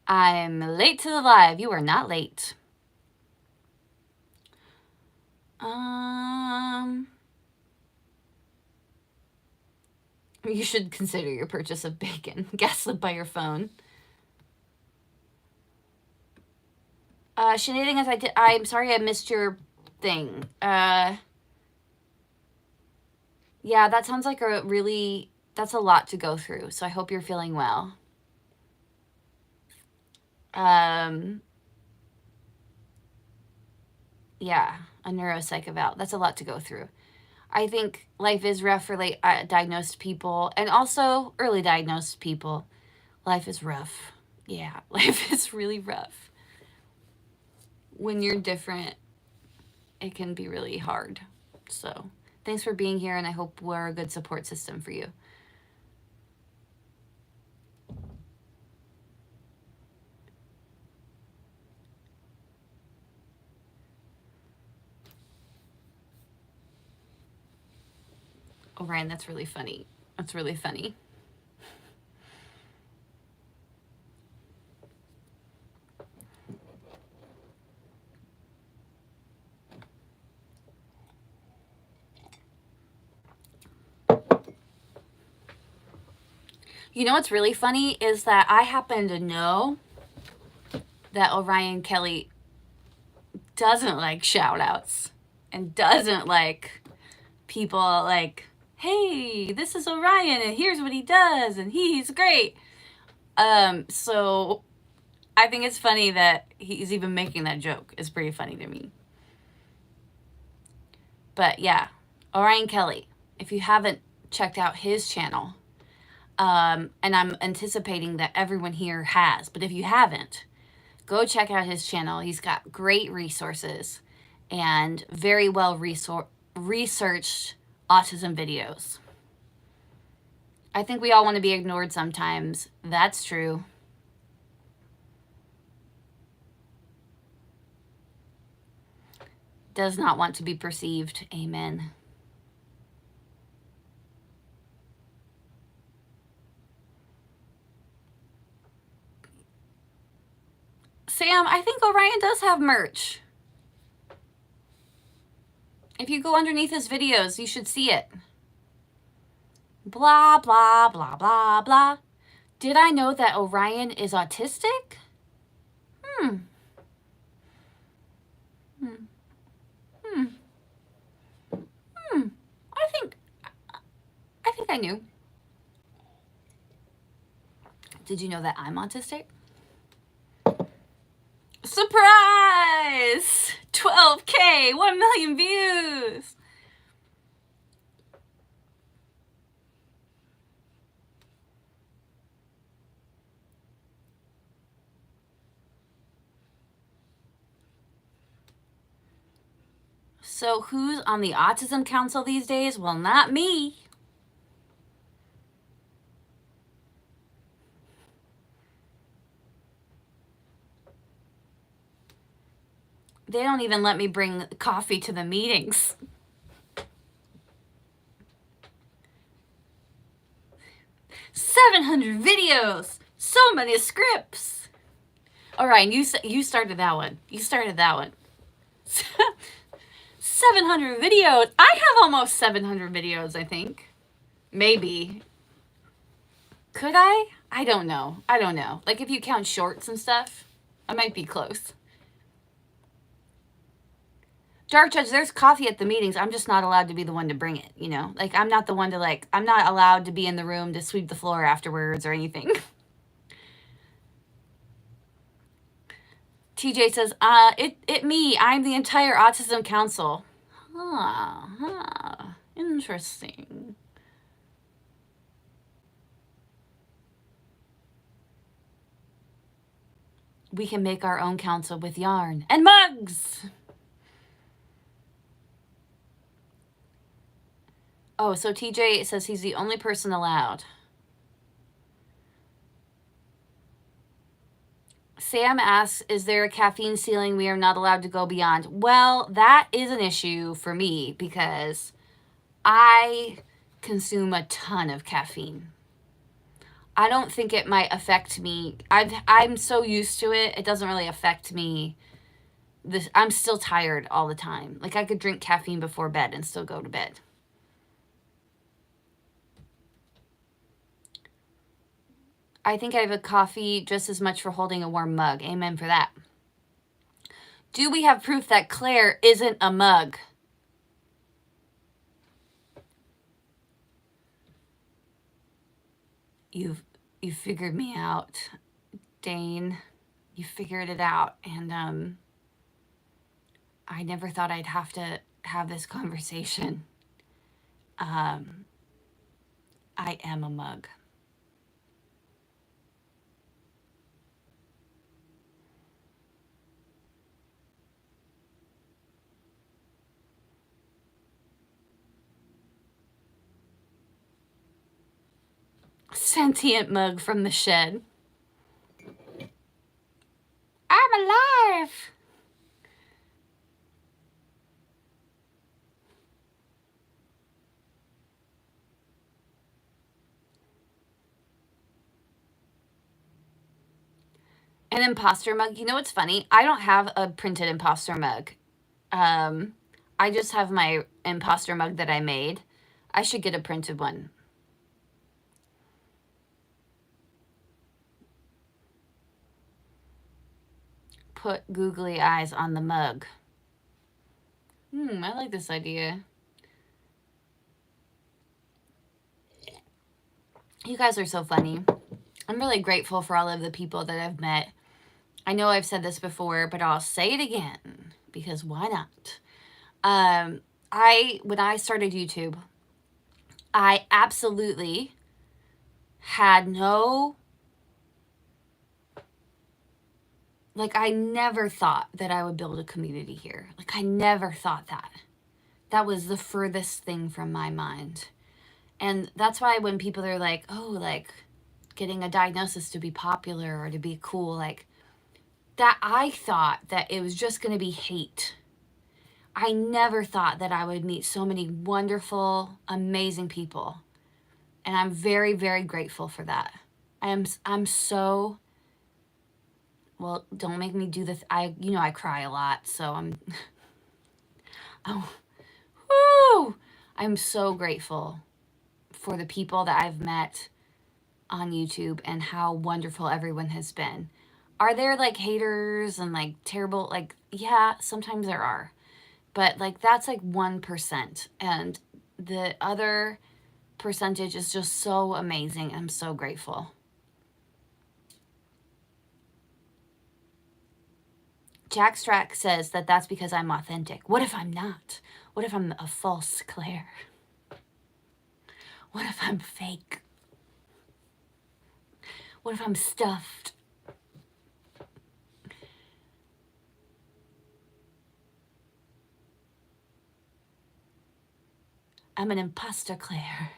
I'm late to the live. You are not late. You should consider your purchase of bacon. Gaslit by your phone. Shenanigans, I'm sorry I missed your thing. Yeah, that sounds like that's a lot to go through. So I hope you're feeling well. Yeah, a neuropsych eval. That's a lot to go through. I think life is rough for late diagnosed people and also early diagnosed people. Life is rough. Yeah, life is really rough. When you're different, it can be really hard. So thanks for being here, and I hope we're a good support system for you. Oh, Ryan, that's really funny. That's really funny. You know what's really funny is that I happen to know that Orion Kelly doesn't like shout outs and doesn't like people like, hey, this is Orion and here's what he does and he's great. So I think it's funny that he's even making that joke. It's pretty funny to me. But yeah, Orion Kelly, if you haven't checked out his channel, and I'm anticipating that everyone here has, but if you haven't, go check out his channel. He's got great resources and very well researched autism videos. I think we all want to be ignored sometimes. That's true. Does not want to be perceived. Amen. Sam, I think Orion does have merch. If you go underneath his videos, you should see it. Blah, blah, blah, blah, blah. Did I know that Orion is autistic? I think I knew. Did you know that I'm autistic? Surprise! 12K, 1 million views. So who's on the Autism Council these days? Well, not me. They don't even let me bring coffee to the meetings. $700 videos, so many scripts. All right, you started that one. You started that one. 700 videos. I have almost 700 videos, I think. Maybe. Could I? I don't know. I don't know. Like if you count shorts and stuff, I might be close. Dark Judge, there's coffee at the meetings. I'm just not allowed to be the one to bring it, you know? Like I'm not the one to I'm not allowed to be in the room to sweep the floor afterwards or anything. TJ says, me. I'm the entire Autism Council. Interesting. We can make our own council with yarn and mugs. Oh, so TJ says he's the only person allowed. Sam asks, is there a caffeine ceiling we are not allowed to go beyond? Well, that is an issue for me because I consume a ton of caffeine. I don't think it might affect me. I'm so used to it. It doesn't really affect me. I'm still tired all the time. Like I could drink caffeine before bed and still go to bed. I think I have a coffee just as much for holding a warm mug. Amen for that. Do we have proof that Claire isn't a mug? You figured me out, Dane. You figured it out. And I never thought I'd have to have this conversation. I am a mug. Sentient mug from the shed. I'm alive. An imposter mug. You know what's funny? I don't have a printed imposter mug. I just have my imposter mug that I made. I should get a printed one. Put googly eyes on the mug. I like this idea. You guys are so funny. I'm really grateful for all of the people that I've met. I know I've said this before, but I'll say it again because why not? When I started YouTube, I absolutely had no, I never thought that I would build a community here. I never thought that. That was the furthest thing from my mind. And that's why when people are like, oh, getting a diagnosis to be popular or to be cool, that I thought that it was just going to be hate. I never thought that I would meet so many wonderful, amazing people. And I'm very, very grateful for that. I'm so, well, don't make me do this. I cry a lot, so I'm so grateful for the people that I've met on YouTube and how wonderful everyone has been. Are there haters and terrible, yeah, sometimes there are. But that's 1%. And the other percentage is just so amazing. I'm so grateful. Jack Strack says that that's because I'm authentic. What if I'm not? What if I'm a false Claire? What if I'm fake? What if I'm stuffed? I'm an imposter Claire.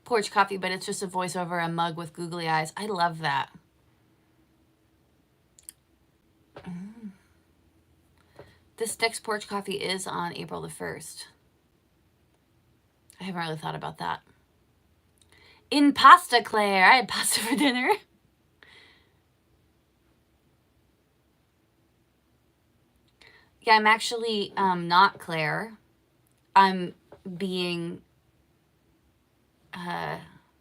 Porch coffee, but it's just a voice over a mug with googly eyes. I love that. This next porch coffee is on April the 1st. I haven't really thought about that. In pasta, Claire. I had pasta for dinner. Yeah, I'm actually not Claire. I'm being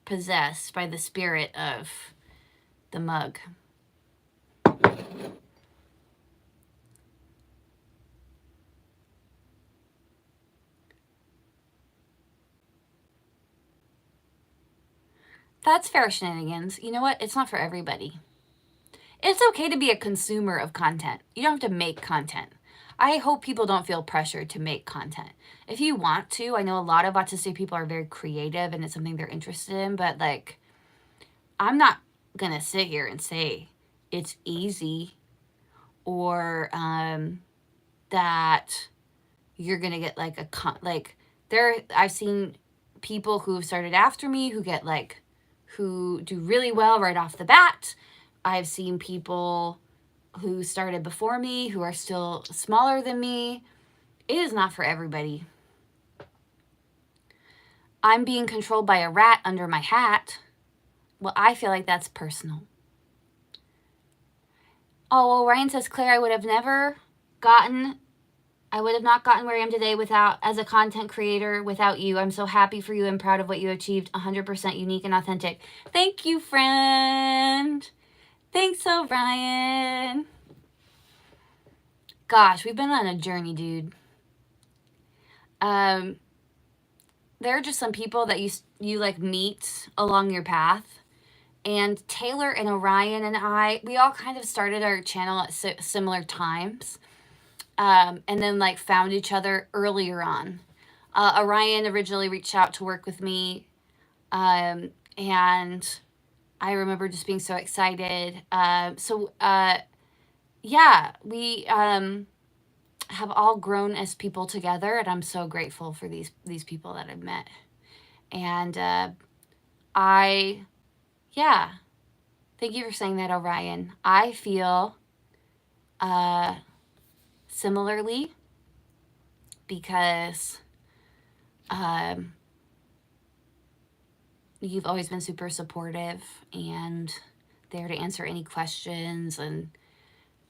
possessed by the spirit of the mug. That's fair shenanigans. You know what? It's not for everybody. It's okay to be a consumer of content. You don't have to make content. I hope people don't feel pressured to make content. If you want to, I know a lot of autistic people are very creative and it's something they're interested in, but like, I'm not going to sit here and say it's easy or that you're going to get like I've seen people who've started after me who do really well right off the bat. I've seen people who started before me who are still smaller than me. It is not for everybody. I'm being controlled by a rat under my hat. Well, I feel like that's personal. Oh, well, Ryan says, Claire, I would have not gotten where I am today as a content creator without you. I'm so happy for you and proud of what you achieved. 100% unique and authentic. Thank you, friend. Thanks, Orion. Gosh, we've been on a journey, dude. There are just some people that you like meet along your path. And Taylor and Orion and we all kind of started our channel at similar times. And then like found each other earlier on. Orion originally reached out to work with me. And I remember just being so excited. Yeah, we have all grown as people together, and I'm so grateful for these people that I've met. And thank you for saying that, Orion. I feel similarly because you've always been super supportive and there to answer any questions and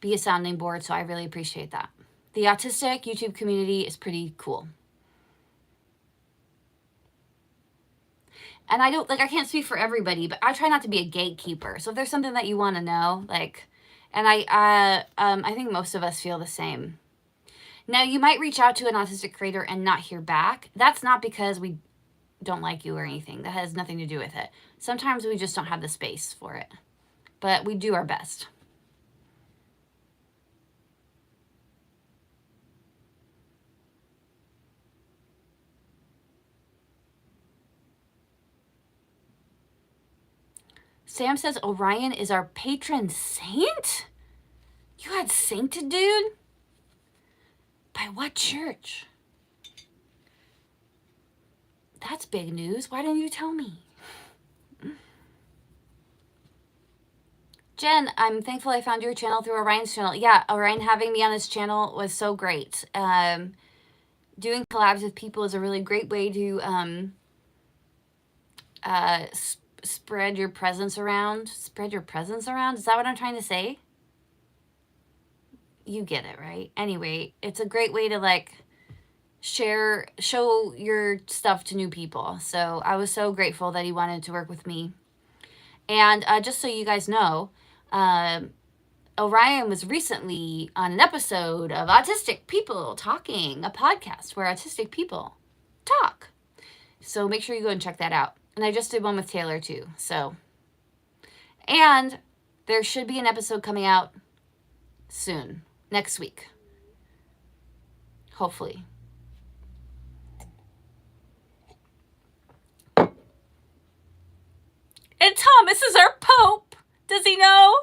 be a sounding board, so I really appreciate that. The autistic YouTube community is pretty cool. And I can't speak for everybody, but I try not to be a gatekeeper. So if there's something that you want to know, and I think most of us feel the same. Now, you might reach out to an autistic creator and not hear back. That's not because we don't like you or anything. That has nothing to do with it. Sometimes we just don't have the space for it. But we do our best. Sam says Orion is our patron saint? You had sainted, dude? By what church? That's big news. Why didn't you tell me? Jen, I'm thankful I found your channel through Orion's channel. Yeah, Orion having me on his channel was so great. Doing collabs with people is a really great way to spread your presence around. Spread your presence around? Is that what I'm trying to say? You get it, right? Anyway, it's a great way to show your stuff to new people. So I was so grateful that he wanted to work with me. And just so you guys know, Orion was recently on an episode of Autistic People Talking, a podcast where autistic people talk. So make sure you go and check that out. And I just did one with Taylor too. So, and there should be an episode coming out soon, next week. Hopefully. And Thomas is our Pope. Does he know?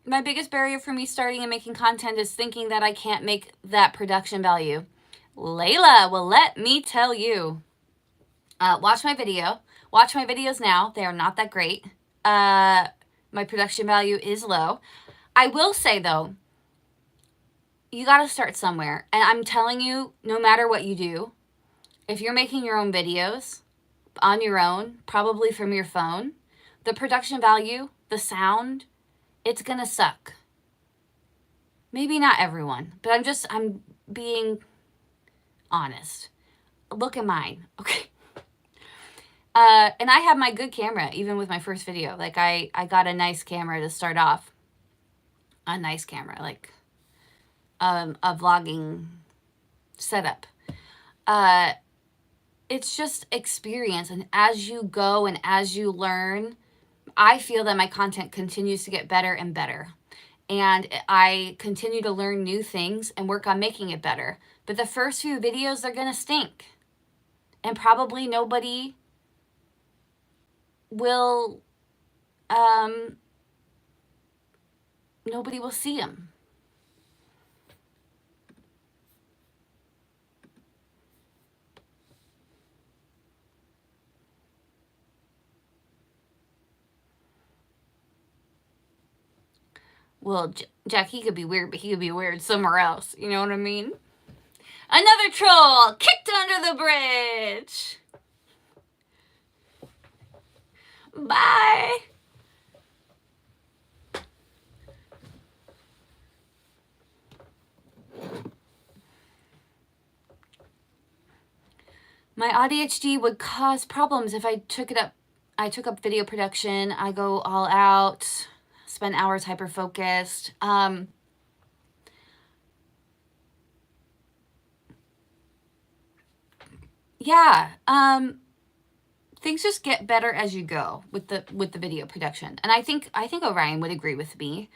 My biggest barrier for me starting and making content is thinking that I can't make that production value. Layla, well, let me tell you. Watch my video. Watch my videos now. They are not that great. My production value is low. I will say, though, you got to start somewhere. And I'm telling you, no matter what you do, if you're making your own videos on your own, probably from your phone, the production value, the sound, it's going to suck. Maybe not everyone, but I'm being honest. Look at mine, okay? And I have my good camera, even with my first video. Like, I got a nice camera to start off. A nice camera, like a vlogging setup. It's just experience. And as you go and as you learn, I feel that my content continues to get better and better. And I continue to learn new things and work on making it better. But the first few videos, they're going to stink. And probably nobody will see them. Well, Jack, he could be weird, but he could be weird somewhere else. You know what I mean? Another troll kicked under the bridge. Bye. My ADHD would cause problems if I took up video production. I go all out, spend hours hyper-focused. Things just get better as you go with the video production. And I think Orion would agree with me.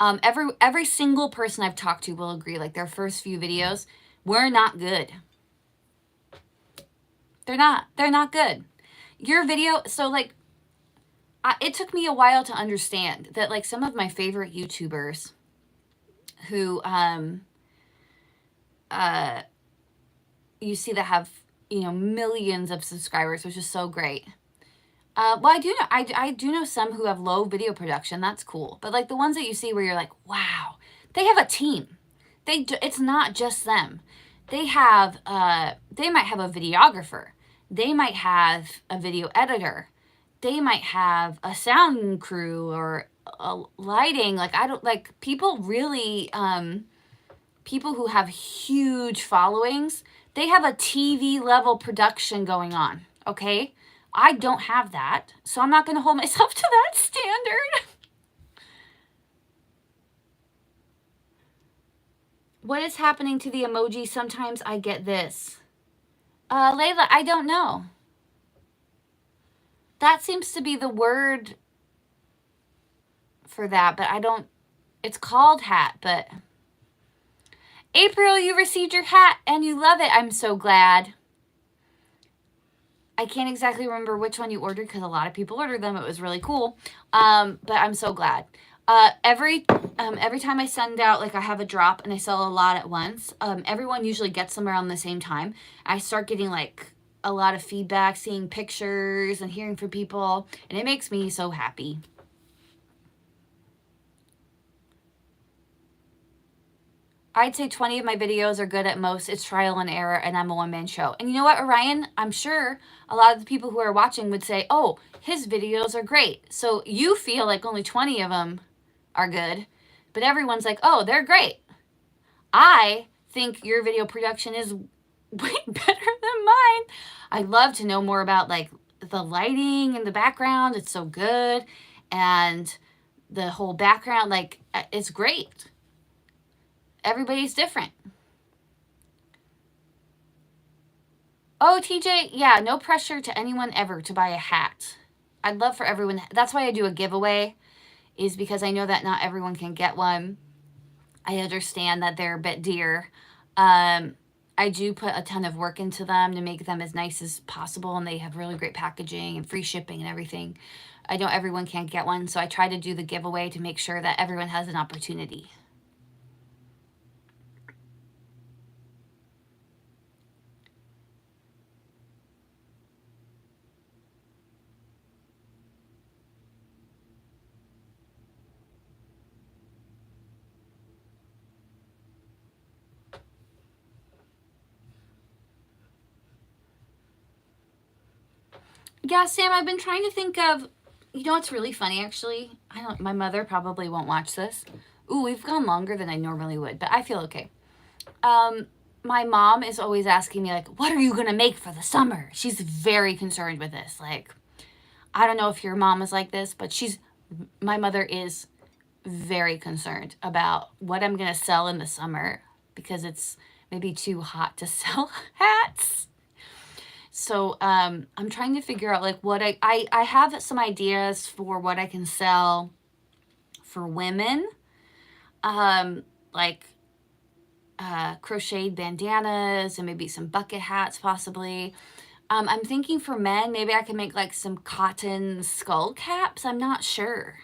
Every single person I've talked to will agree, like, their first few videos were not good. They're not good. Your video, so, like, it took me a while to understand that, like, some of my favorite YouTubers who you see that have, millions of subscribers, which is so great. Well, I do know some who have low video production. That's cool. But, like, the ones that you see where you're like, wow, they have a team. It's not just them. They might have a videographer. They might have a video editor. They might have a sound crew or a lighting. Like, people really, people who have huge followings, they have a TV level production going on, okay? I don't have that, so I'm not going to hold myself to that standard. What is happening to the emoji? Sometimes I get this. Layla, I don't know. That seems to be the word for that, but it's called hat, but... April, you received your hat and you love it. I'm so glad. I can't exactly remember which one you ordered because a lot of people ordered them. It was really cool. But I'm so glad. Every time I send out, like, I have a drop and I sell a lot at once, everyone usually gets them around the same time. I start getting, like, a lot of feedback, seeing pictures and hearing from people, and it makes me so happy. I'd say 20 of my videos are good at most. It's trial and error, and I'm a one-man show. And you know what, Orion? I'm sure a lot of the people who are watching would say, oh, his videos are great. So you feel like only 20 of them are good, but everyone's like, oh, they're great. I think your video production is way better than mine. I'd love to know more about, like, the lighting in the background. It's so good. And the whole background, like, it's great. Everybody's different. Oh, TJ, yeah, no pressure to anyone ever to buy a hat. I'd love for everyone. That's why I do a giveaway, is because I know that not everyone can get one. I understand that they're a bit dear. I do put a ton of work into them to make them as nice as possible, and they have really great packaging and free shipping and everything. I know everyone can't get one, so I try to do the giveaway to make sure that everyone has an opportunity. Yeah, Sam, I've been trying to think of, you know, what's really funny, actually? My mother probably won't watch this. Ooh, we've gone longer than I normally would, but I feel okay. My mom is always asking me, like, what are you going to make for the summer? She's very concerned with this. Like, I don't know if your mom is like this, but my mother is very concerned about what I'm going to sell in the summer because it's maybe too hot to sell hats. So I'm trying to figure out, like, what I have some ideas for what I can sell for women, like crocheted bandanas and maybe some bucket hats possibly. I'm thinking for men, maybe I can make like some cotton skull caps. I'm not sure.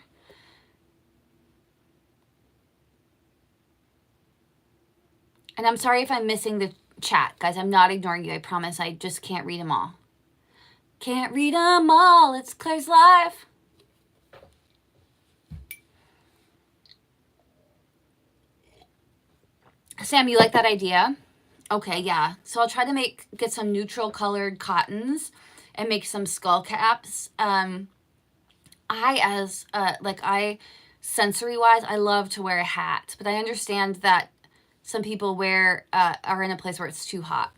And I'm sorry if I'm missing the chat, guys. I'm not ignoring you. I promise. I just can't read them all. Can't read them all. It's Claire's life. Sam, you like that idea? Okay, yeah. So I'll try to get some neutral colored cottons and make some skull caps. Sensory wise, I love to wear a hat, but I understand that some people are in a place where it's too hot.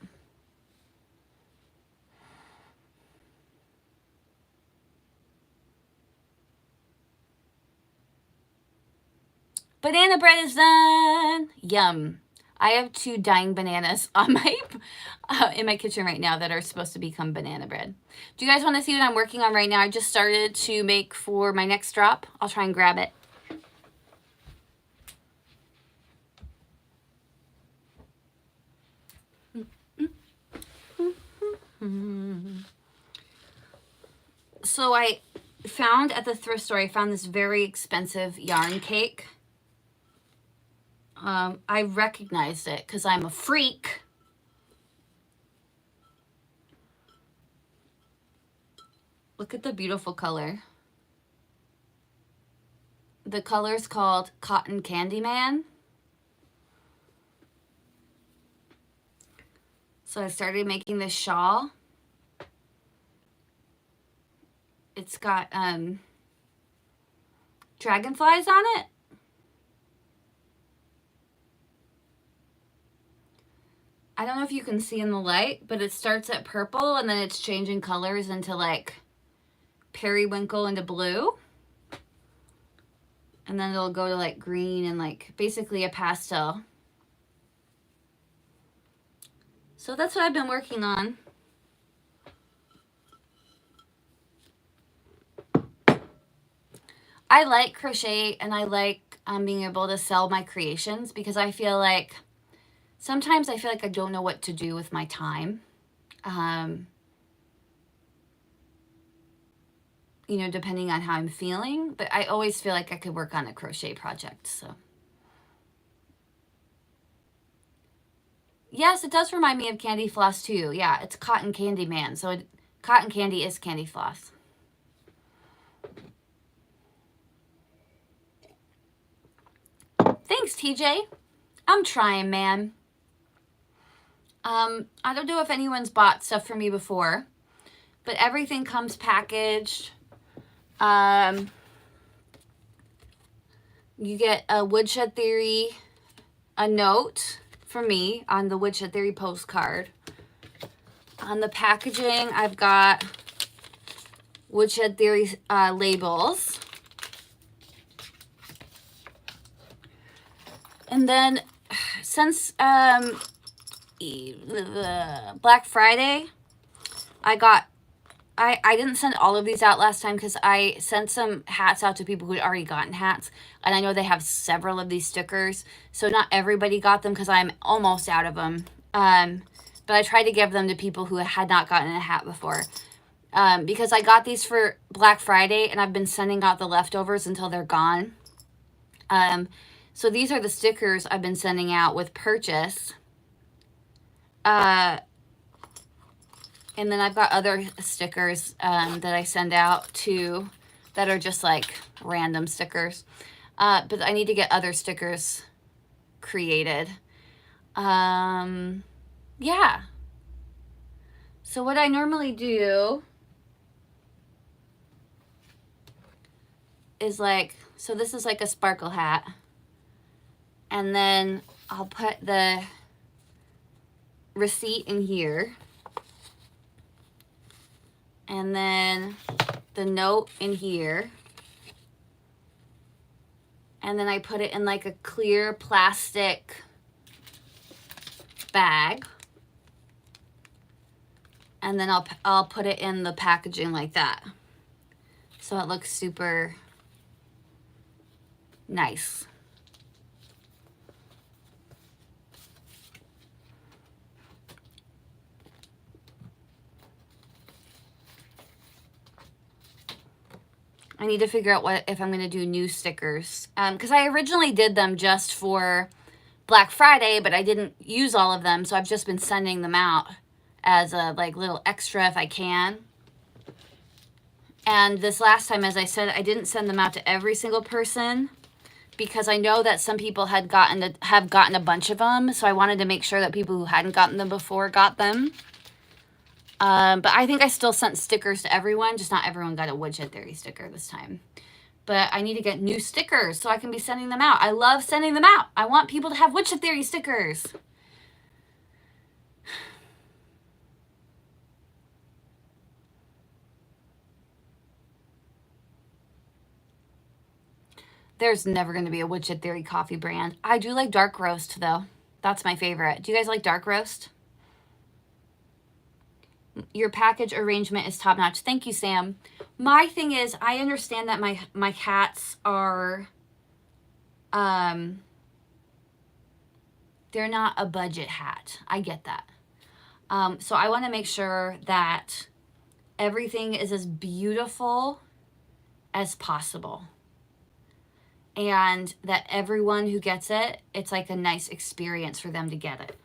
Banana bread is done. Yum. I have 2 dying bananas on in my kitchen right now that are supposed to become banana bread. Do you guys want to see what I'm working on right now? I just started to make for my next drop. I'll try and grab it. So I found at the thrift store, I found this very expensive yarn cake. I recognized it because I'm a freak. Look at the beautiful color. The color's called Cotton Candy Man. So I started making this shawl. It's got dragonflies on it. I don't know if you can see in the light, but it starts at purple and then it's changing colors into like periwinkle into blue. And then it'll go to like green and like basically a pastel. So that's what I've been working on. I like crochet and I like being able to sell my creations because I feel like sometimes I feel like I don't know what to do with my time. You know, depending on how I'm feeling, but I always feel like I could work on a crochet project, so. Yes, it does remind me of candy floss too. Yeah, it's Cotton Candy Man, so cotton candy is candy floss. Thanks, TJ. I'm trying, man. I don't know if anyone's bought stuff for me before, but everything comes packaged. You get a Woodshed Theory, a note for me on the Woodshed Theory postcard. On the packaging, I've got Woodshed Theory labels. And then since Black Friday, I didn't send all of these out last time because I sent some hats out to people who had already gotten hats. And I know they have several of these stickers. So not everybody got them because I'm almost out of them. But I tried to give them to people who had not gotten a hat before. Because I got these for Black Friday and I've been sending out the leftovers until they're gone. So these are the stickers I've been sending out with purchase. And then I've got other stickers that I send out to that are just like random stickers. But I need to get other stickers created. Yeah. So what I normally do is like, so this is like a sparkle hat. And then I'll put the receipt in here. And then the note in here. And then I put it in like a clear plastic bag. And then I'll put it in the packaging like that. So it looks super nice. I need to figure out if I'm going to do new stickers. Because I originally did them just for Black Friday, but I didn't use all of them. So I've just been sending them out as a like little extra if I can. And this last time, as I said, I didn't send them out to every single person because I know that some people have gotten a bunch of them. So I wanted to make sure that people who hadn't gotten them before got them. But I think I still sent stickers to everyone, just not everyone got a Woodshed Theory sticker this time. But I need to get new stickers so I can be sending them out. I love sending them out. I want people to have Woodshed Theory stickers. There's never going to be a Woodshed Theory coffee brand. I do like dark roast, though. That's my favorite. Do you guys like dark roast? Your package arrangement is top notch. Thank you, Sam. My thing is, I understand that my hats are, they're not a budget hat. I get that. So I want to make sure that everything is as beautiful as possible. And that everyone who gets it, it's like a nice experience for them to get it.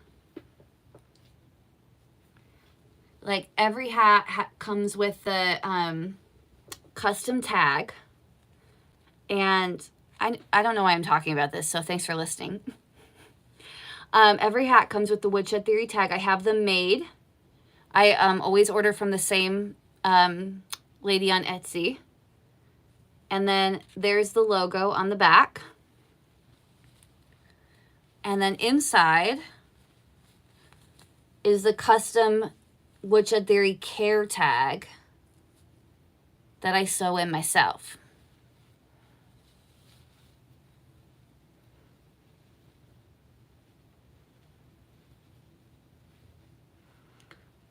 Like every hat comes with the custom tag. And I don't know why I'm talking about this, so thanks for listening. Every hat comes with the Woodshed Theory tag. I have them made. I always order from the same lady on Etsy. And then there's the logo on the back. And then inside is the custom Woodshed Theory care tag that I sew in myself.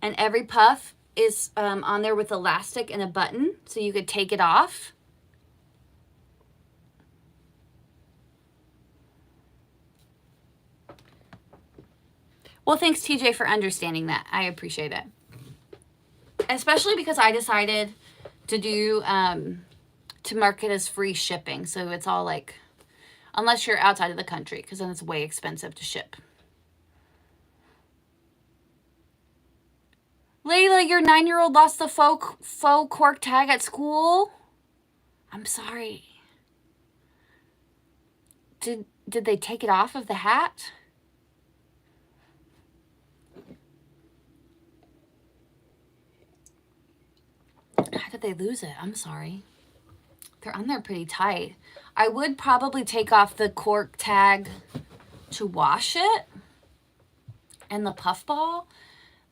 And every puff is on there with elastic and a button, so you could take it off. Well, thanks, TJ, for understanding that. I appreciate it. Especially because I decided to do, to mark it as free shipping. So it's all like, unless you're outside of the country, because then it's way expensive to ship. Layla, your 9-year-old lost the faux cork tag at school? I'm sorry. Did they take it off of the hat? How did they lose it? I'm sorry. They're on there pretty tight. I would probably take off the cork tag to wash it and the puff ball.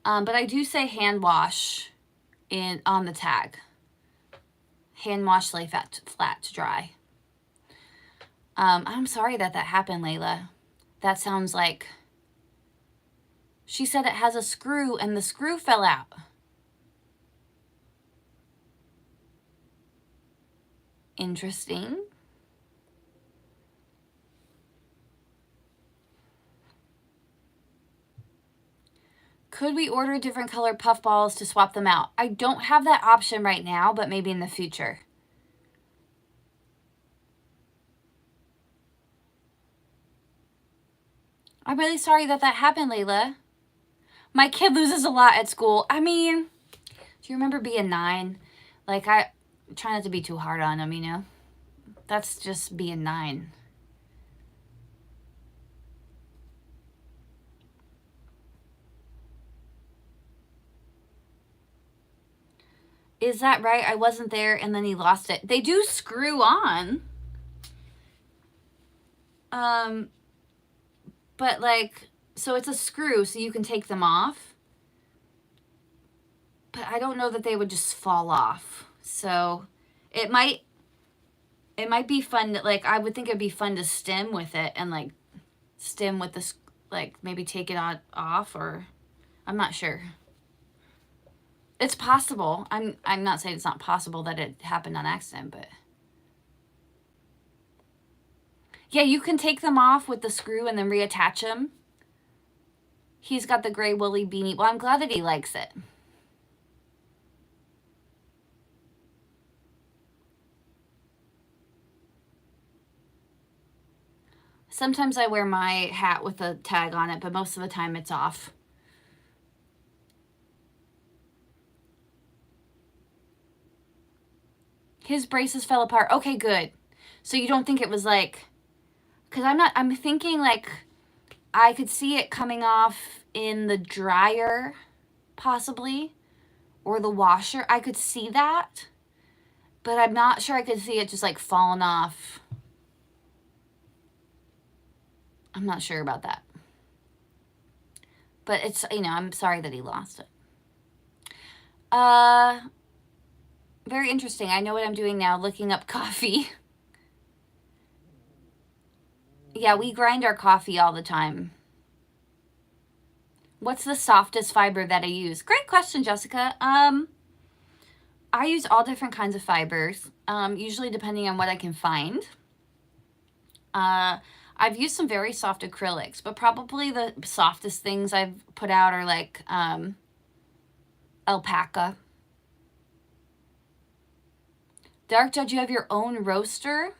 But I do say hand wash on the tag. Hand wash, lay flat to dry. I'm sorry that happened, Layla. That sounds like... She said it has a screw and the screw fell out. Interesting. Could we order different colored puff balls to swap them out? I don't have that option right now, but maybe in the future. I'm really sorry that happened, Layla. My kid loses a lot at school. I mean, do you remember being 9? Like, I try not to be too hard on him, you know? That's just being 9. Is that right? I wasn't there and then he lost it. They do screw on. But like, so it's a screw so you can take them off. But I don't know that they would just fall off. So it might be fun to, like, I would think it'd be fun to stem with it and like stem with this, like maybe take it off, or I'm not sure. It's possible. I'm not saying it's not possible that it happened on accident, but yeah, you can take them off with the screw and then reattach them. He's got the gray woolly beanie. Well, I'm glad that he likes it. Sometimes I wear my hat with a tag on it, but most of the time it's off. His braces fell apart. Okay, good. So you don't think it was like, because I'm thinking like I could see it coming off in the dryer, possibly, or the washer. I could see that, but I'm not sure I could see it just like falling off. I'm not sure about that. But it's, you know, I'm sorry that he lost it. Very interesting. I know what I'm doing now, looking up coffee. Yeah, we grind our coffee all the time. What's the softest fiber that I use? Great question, Jessica. I use all different kinds of fibers, usually depending on what I can find. I've used some very soft acrylics, but probably the softest things I've put out are like alpaca. Dark Judge, you have your own roaster?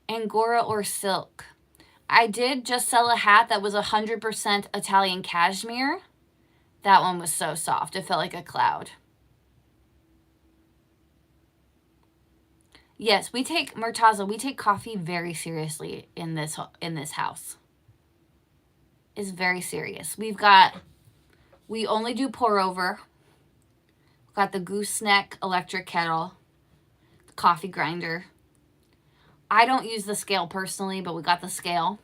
Angora or silk? I did just sell a hat that was 100% Italian cashmere. That one was so soft. It felt like a cloud. Yes, we take, Murtaza, we take coffee very seriously in this house. It's very serious. We only do pour over. We've got the gooseneck electric kettle, the coffee grinder. I don't use the scale personally, but we got the scale.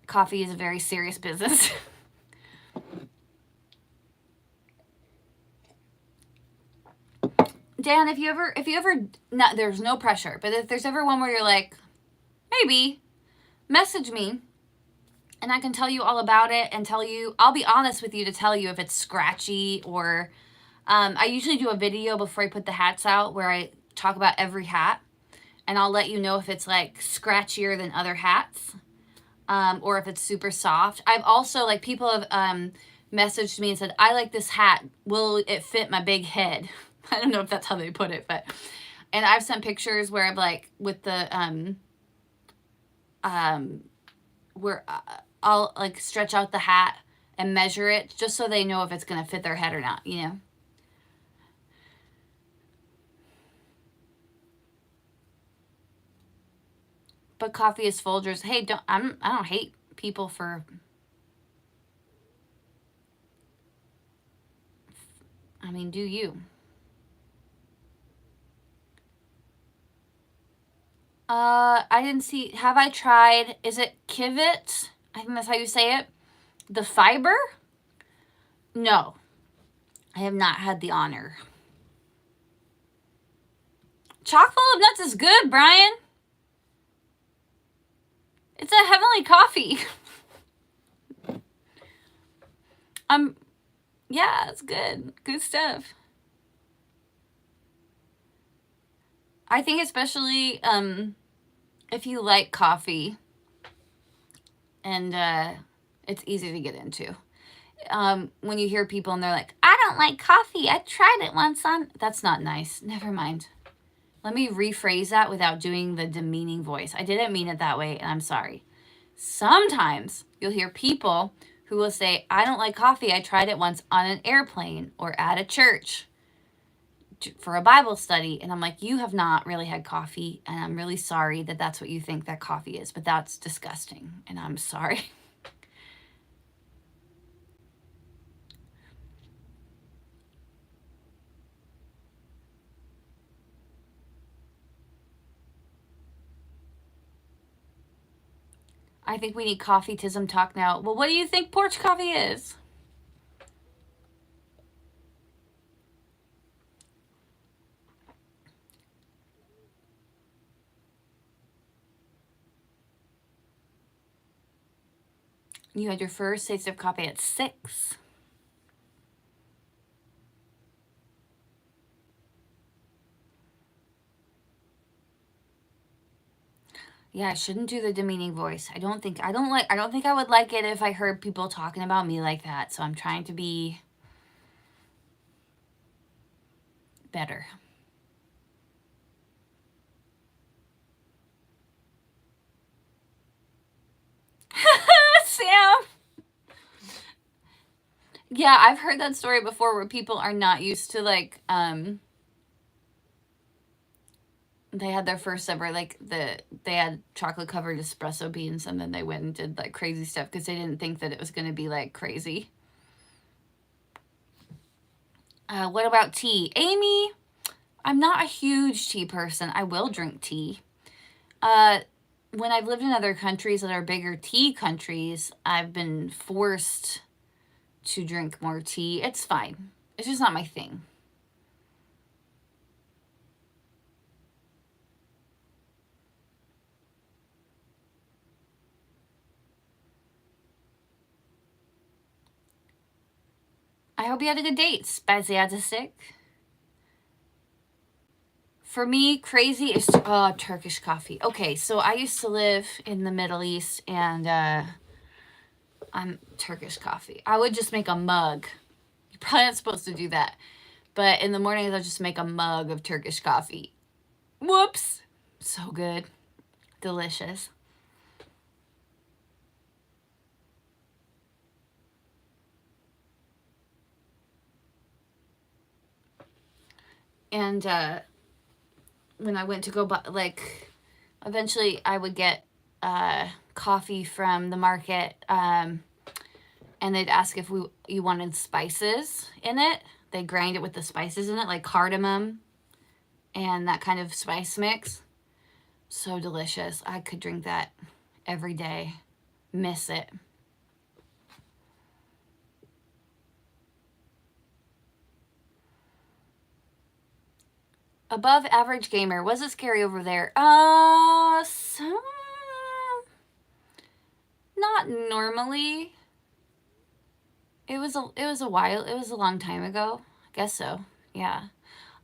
Coffee is a very serious business. Dan, if you ever, not, there's no pressure, but if there's ever one where you're like, maybe, message me and I can tell you all about it and tell you, I'll be honest with you to tell you if it's scratchy or, I usually do a video before I put the hats out where I talk about every hat and I'll let you know if it's like scratchier than other hats, or if it's super soft. I've also, like, people have, messaged me and said, I like this hat. Will it fit my big head? I don't know if that's how they put it, but, and I've sent pictures where I'm like, with the, where I'll like stretch out the hat and measure it just so they know if it's going to fit their head or not, you know? But coffee is Folgers. Hey, I don't hate people for, I mean, do you? I didn't see, have I tried, is it Kivit? I think that's how you say it. The fiber? No, I have not had the honor. Chock full of nuts is good, Brian. It's a heavenly coffee. Yeah, it's good. Good stuff. I think especially if you like coffee and it's easy to get into. When you hear people and they're like, I don't like coffee. I tried it once on. That's not nice. Never mind. Let me rephrase that without doing the demeaning voice. I didn't mean it that way, and I'm sorry. Sometimes you'll hear people who will say, I don't like coffee. I tried it once on an airplane or at a church for a Bible study. And I'm like, you have not really had coffee, and I'm really sorry that that's what you think that coffee is, but that's disgusting, and I'm sorry. I think we need coffee-tism talk now. Well, what do you think porch coffee is? You had your first taste of coffee at 6. Yeah, I shouldn't do the demeaning voice. I don't think I would like it if I heard people talking about me like that. So I'm trying to be better. Sam. Yeah, I've heard that story before where people are not used to like they had their first ever they had chocolate covered espresso beans, and then they went and did like crazy stuff because they didn't think that it was going to be like crazy. What about tea? Amy, I'm not a huge tea person. I will drink tea. When I've lived in other countries that are bigger tea countries, I've been forced to drink more tea. It's fine. It's just not my thing. I hope you had a good date, Spaziadistic. For me, crazy is Turkish coffee. Okay, so I used to live in the Middle East, and I'm Turkish coffee. I would just make a mug. You're probably not supposed to do that. But in the mornings, I'll just make a mug of Turkish coffee. Whoops. So good. Delicious. And when I went to go buy, like, eventually I would get coffee from the market, and they'd ask if you wanted spices in it. They grind it with the spices in it, like cardamom and that kind of spice mix. So delicious. I could drink that every day. Miss it. Above average gamer. Was it scary over there? Not normally. It was a while. It was a long time ago. I guess so. Yeah.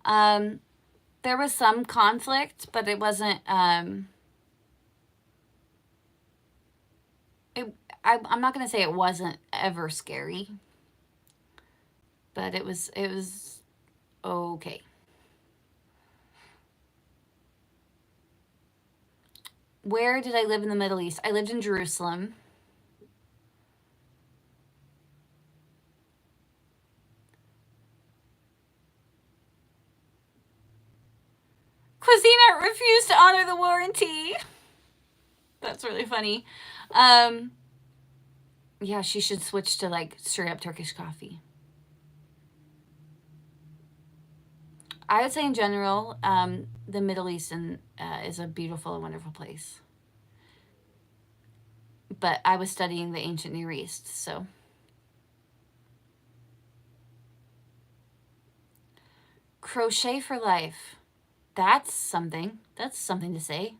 There was some conflict, but it wasn't I'm not going to say it wasn't ever scary, but it was okay. Where did I live in the Middle East? I lived in Jerusalem. Cuisina refused to honor the warranty. That's really funny. Yeah, she should switch to like straight up Turkish coffee. I would say in general, the Middle East is a beautiful and wonderful place. But I was studying the ancient Near East, so. Crochet for life. That's something. That's something to say.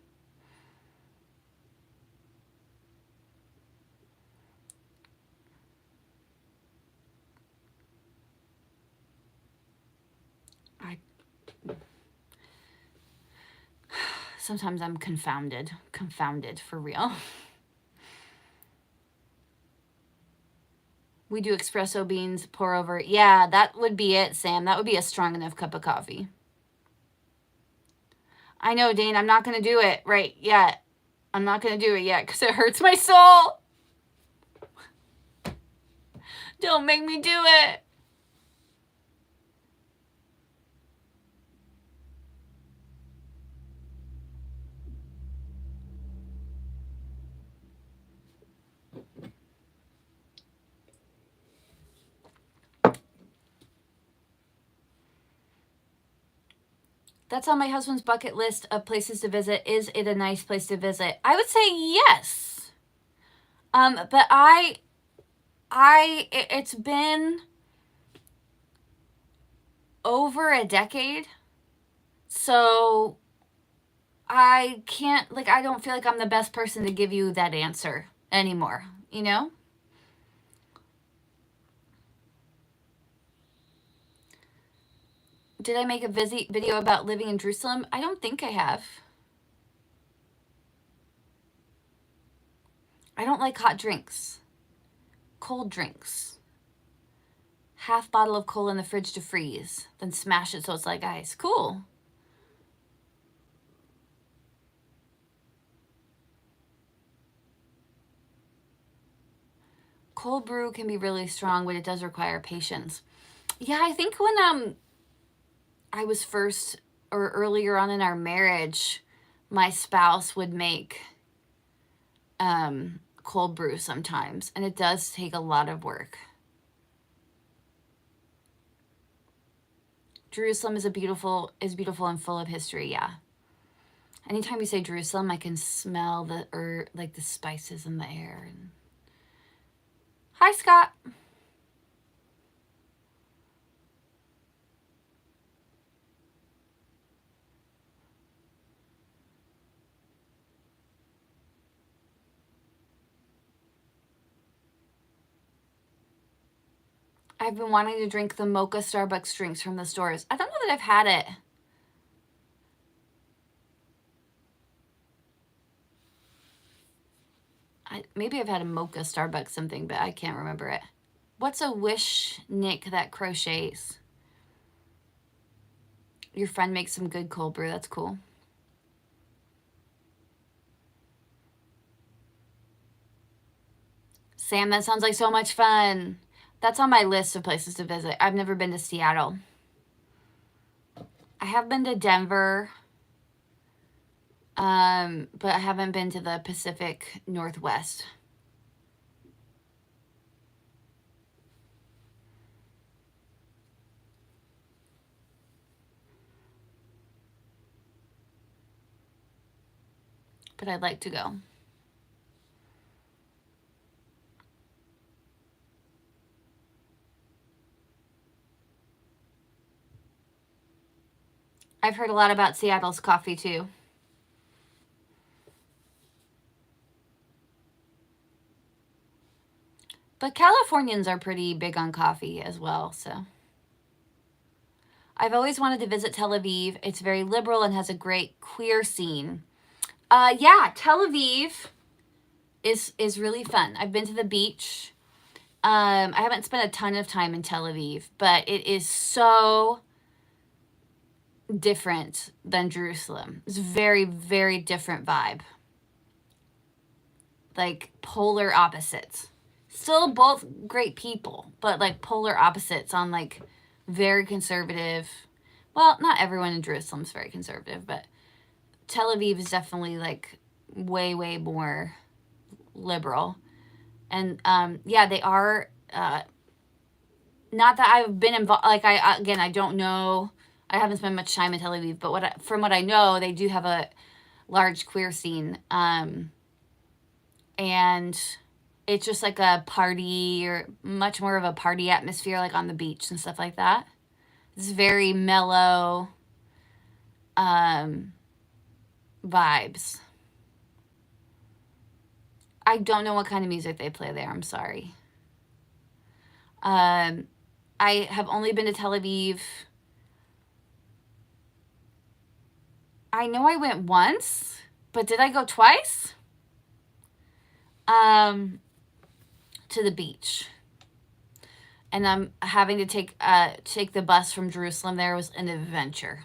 Sometimes I'm confounded for real. We do espresso beans, pour over. Yeah, that would be it, Sam. That would be a strong enough cup of coffee. I know, Dane, I'm not going to do it right yet. I'm not going to do it yet because it hurts my soul. Don't make me do it. That's on my husband's bucket list of places to visit. Is it a nice place to visit? I would say yes. But it's been over a decade. So I can't, like, I don't feel like I'm the best person to give you that answer anymore, you know? Did I make a video about living in Jerusalem? I don't think I have. I don't like hot drinks. Cold drinks. Half bottle of cola in the fridge to freeze. Then smash it so it's like ice. Cool. Cold brew can be really strong, but it does require patience. Yeah, I think when I was first or earlier on in our marriage, my spouse would make cold brew sometimes, and it does take a lot of work. Jerusalem is beautiful and full of history. Yeah. Anytime you say Jerusalem, I can smell the spices in the air. Hi, Scott. I've been wanting to drink the mocha Starbucks drinks from the stores. I don't know that I've had it. Maybe I've had a mocha Starbucks something, but I can't remember it. What's a wish, Nick, that crochets? Your friend makes some good cold brew. That's cool. Sam, that sounds like so much fun. That's on my list of places to visit. I've never been to Seattle. I have been to Denver, but I haven't been to the Pacific Northwest. But I'd like to go. I've heard a lot about Seattle's coffee too. But Californians are pretty big on coffee as well, so. I've always wanted to visit Tel Aviv. It's very liberal and has a great queer scene. Yeah, Tel Aviv is really fun. I've been to the beach. I haven't spent a ton of time in Tel Aviv, but it is so different than Jerusalem. It's a very, very different vibe. Like polar opposites. Still both great people, but like polar opposites on like very conservative. Well, not everyone in Jerusalem is very conservative, but Tel Aviv is definitely like way, way more liberal. And yeah, they are, not that I've been involved, like I don't know, I haven't spent much time in Tel Aviv, but from what I know, they do have a large queer scene. And it's just like a party, or much more of a party atmosphere, like on the beach and stuff like that. It's very mellow vibes. I don't know what kind of music they play there. I'm sorry. I have only been to Tel Aviv. I know I went once, but did I go twice? To the beach. And I'm having to take the bus from Jerusalem. There was an adventure.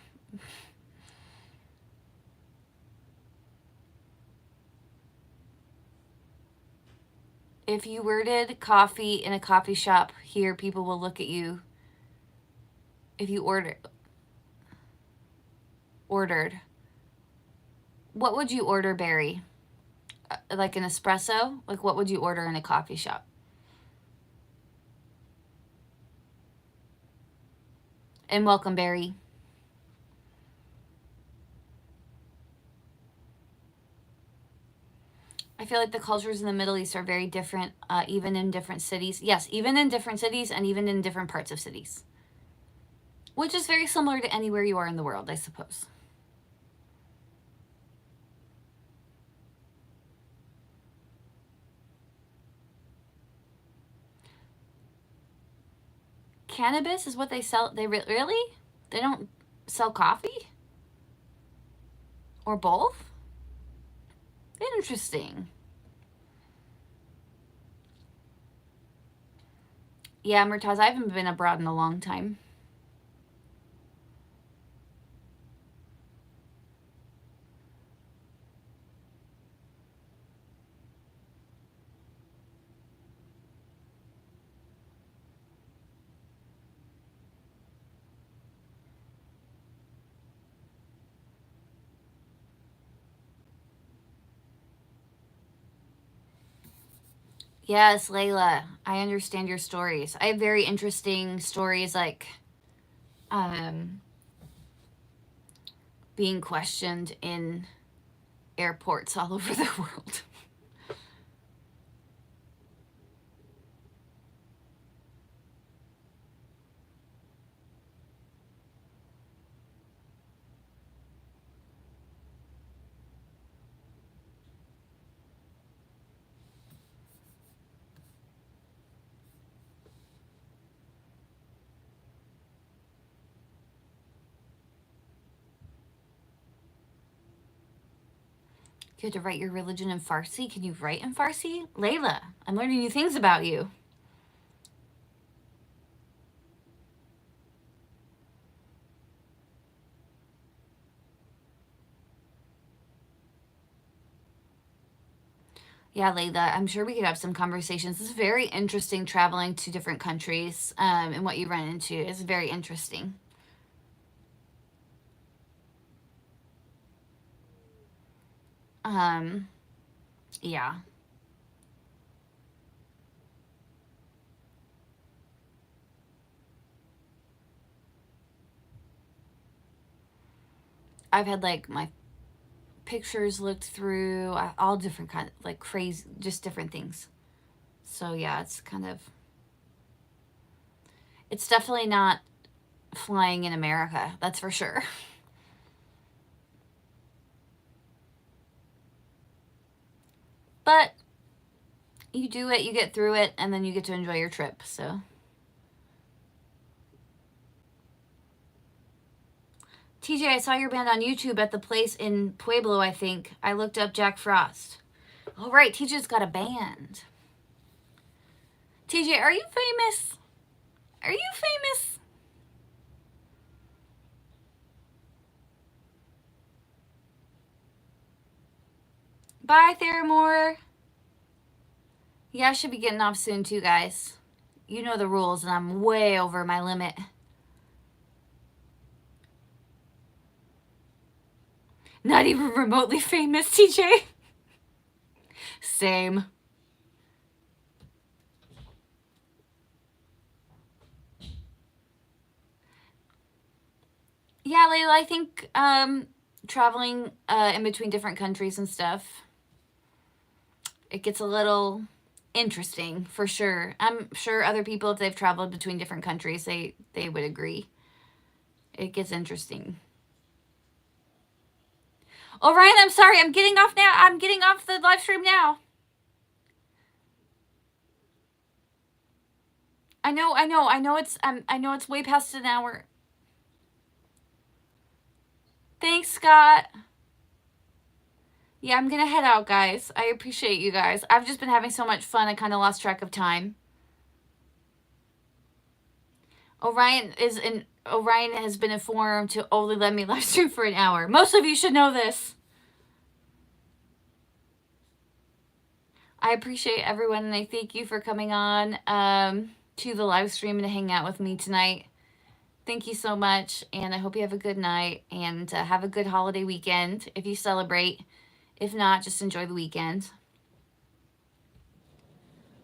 If you ordered coffee in a coffee shop here, people will look at you. If you ordered, what would you order, Barry? Like an espresso? Like what would you order in a coffee shop? And welcome, Barry. I feel like the cultures in the Middle East are very different, even in different cities. Yes, even in different cities and even in different parts of cities. Which is very similar to anywhere you are in the world, I suppose. Cannabis is what they sell. They really? They don't sell coffee? Or both? Interesting. Yeah, Murtaz, I haven't been abroad in a long time. Yes, Layla, I understand your stories. I have very interesting stories, like being questioned in airports all over the world. You had to write your religion in Farsi? Can you write in Farsi? Layla, I'm learning new things about you. Yeah, Layla, I'm sure we could have some conversations. It's very interesting traveling to different countries, and what you run into is very interesting. Yeah. I've had like my pictures looked through, all different kind of like crazy, just different things. So yeah, it's definitely not flying in America, that's for sure. But you do it, you get through it, and then you get to enjoy your trip. So TJ, I saw your band on YouTube at the place in Pueblo, I think. I looked up Jack Frost. All right, TJ's got a band. TJ, are you famous? Are you famous? Bye, Theramore. Yeah, I should be getting off soon too, guys. You know the rules, and I'm way over my limit. Not even remotely famous, TJ. Same. Yeah, Layla, I think traveling in between different countries and stuff, it gets a little interesting for sure. I'm sure other people, if they've traveled between different countries, they would agree. It gets interesting. Oh, Ryan, I'm sorry. I'm getting off now. I'm getting off the live stream now. I know it's I know it's way past an hour. Thanks, Scott. Yeah, I'm going to head out, guys. I appreciate you guys. I've just been having so much fun. I kind of lost track of time. Orion has been informed to only let me live stream for an hour. Most of you should know this. I appreciate everyone, and I thank you for coming on to the live stream and to hang out with me tonight. Thank you so much, and I hope you have a good night, and have a good holiday weekend if you celebrate. If not, just enjoy the weekend.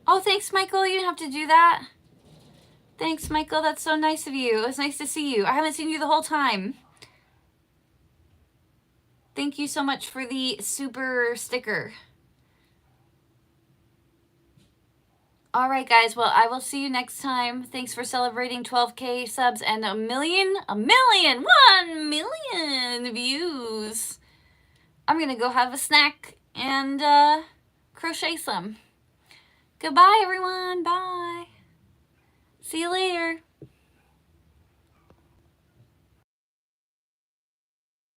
Oh, thanks, Michael. You didn't have to do that. Thanks, Michael. That's so nice of you. It was nice to see you. I haven't seen you the whole time. Thank you so much for the super sticker. All right, guys. Well, I will see you next time. Thanks for celebrating 12K subs and 1 million views. I'm going to go have a snack and crochet some. Goodbye, everyone. Bye. See you later.